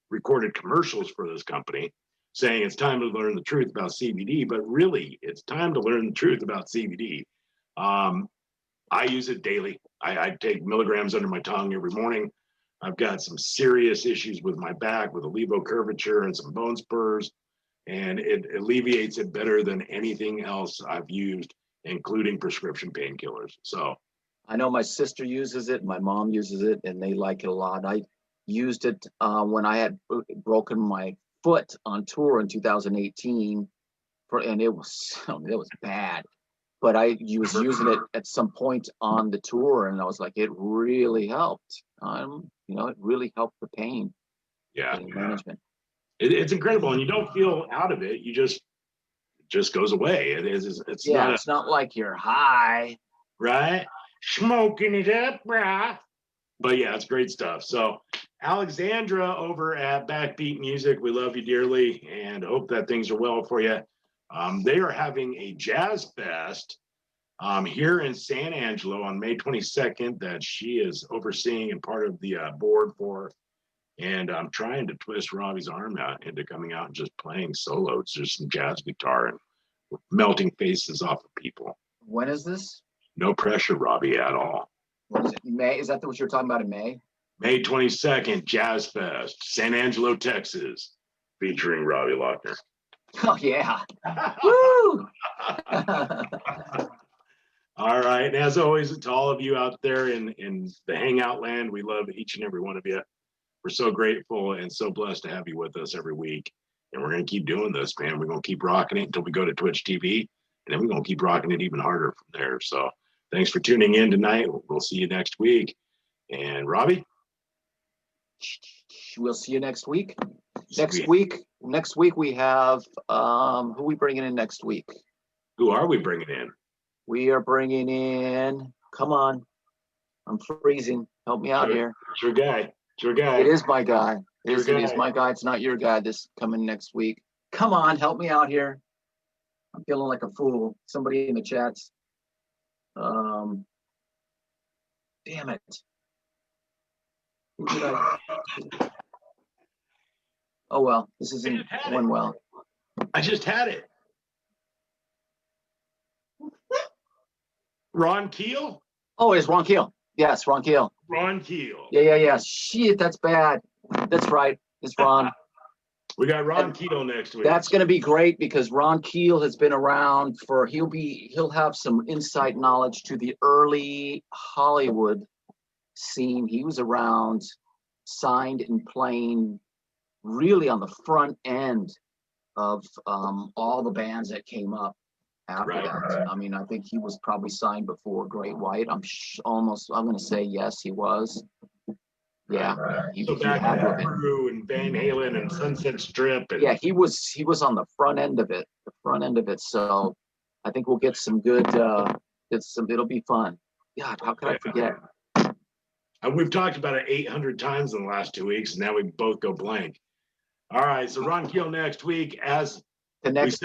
recorded commercials for this company saying it's time to learn the truth about CBD, but really, it's time to learn the truth about CBD. I use it daily. I take milligrams under my tongue every morning. I've got some serious issues with my back with a levo curvature and some bone spurs, and it alleviates it better than anything else I've used, including prescription painkillers. So I know my sister uses it, my mom uses it, and they like it a lot. I used it when I had broken my foot on tour in 2018, and it was bad. But I was using it at some point on the tour, and I was like, it really helped. It really helped the pain. Yeah, management. It's incredible, and you don't feel out of it. It just goes away. It's not like you're high, right? Smoking it up, brah. But yeah, it's great stuff. So Alexandra over at Backbeat Music, we love you dearly and hope that things are well for you. They are having a jazz fest here in San Angelo on May 22nd that she is overseeing and part of the board for. And I'm trying to twist Robbie's arm out into coming out and just playing solo. It's just some jazz guitar and melting faces off of people. When is this? No pressure, Robbie, at all. What is it? May? Is that what you're talking about in May? May 22nd, Jazz Fest, San Angelo, Texas, featuring Robbie Lochner. Oh, yeah. Woo! All right. And as always, to all of you out there in the Hangout land, we love each and every one of you. We're so grateful and so blessed to have you with us every week. And we're going to keep doing this, man. We're going to keep rocking it until we go to Twitch TV. And then we're going to keep rocking it even harder from there. So thanks for tuning in tonight. We'll see you next week. And Robbie? We'll see you next week. Next week we have, who are we bringing in next week? Who are we bringing in? We are bringing in, come on. I'm freezing. Help me out here. It's your guy. It's your guy. It is my guy. It is guy. my guy. It's not your guy. This coming next week. Come on, help me out here. I'm feeling like a fool. Somebody in the chats. Damn it. Who did I? Oh well, this isn't going well. I just had it. Ron Keel? Oh, it's Ron Keel. Yes, Ron Keel. Ron Keel. Yeah. Shit, that's bad. That's right. It's Ron. We got Ron Keel next week. That's going to be great because Ron Keel has been around he'll have some insight knowledge to the early Hollywood scene. He was around, signed and playing really on the front end of all the bands that came up after that. Right. I mean, I think he was probably signed before Great White. I'm going to say yes, he was. Yeah, so back Crew and Van Halen and Sunset Strip. And yeah, he was on the front end of it. So I think we'll get some good. It'll be fun. God, how could I forget? And we've talked about it 800 times in the last 2 weeks, and now we both go blank. All right, so Ron Keel next week as the next.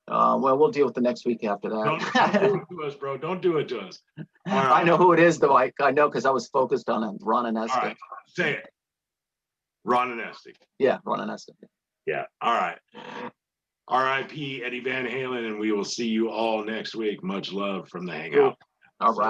Well, we'll deal with the next week after that. Don't do it to us, bro. Don't do it to us. All right. I know who it is, though. I know because I was focused on him. Ron and Estic. All right, say it. Ron and Estic. Yeah, Ron and Estic. Yeah. All right. R.I.P. Eddie Van Halen, and we will see you all next week. Much love from the Hangout. All right.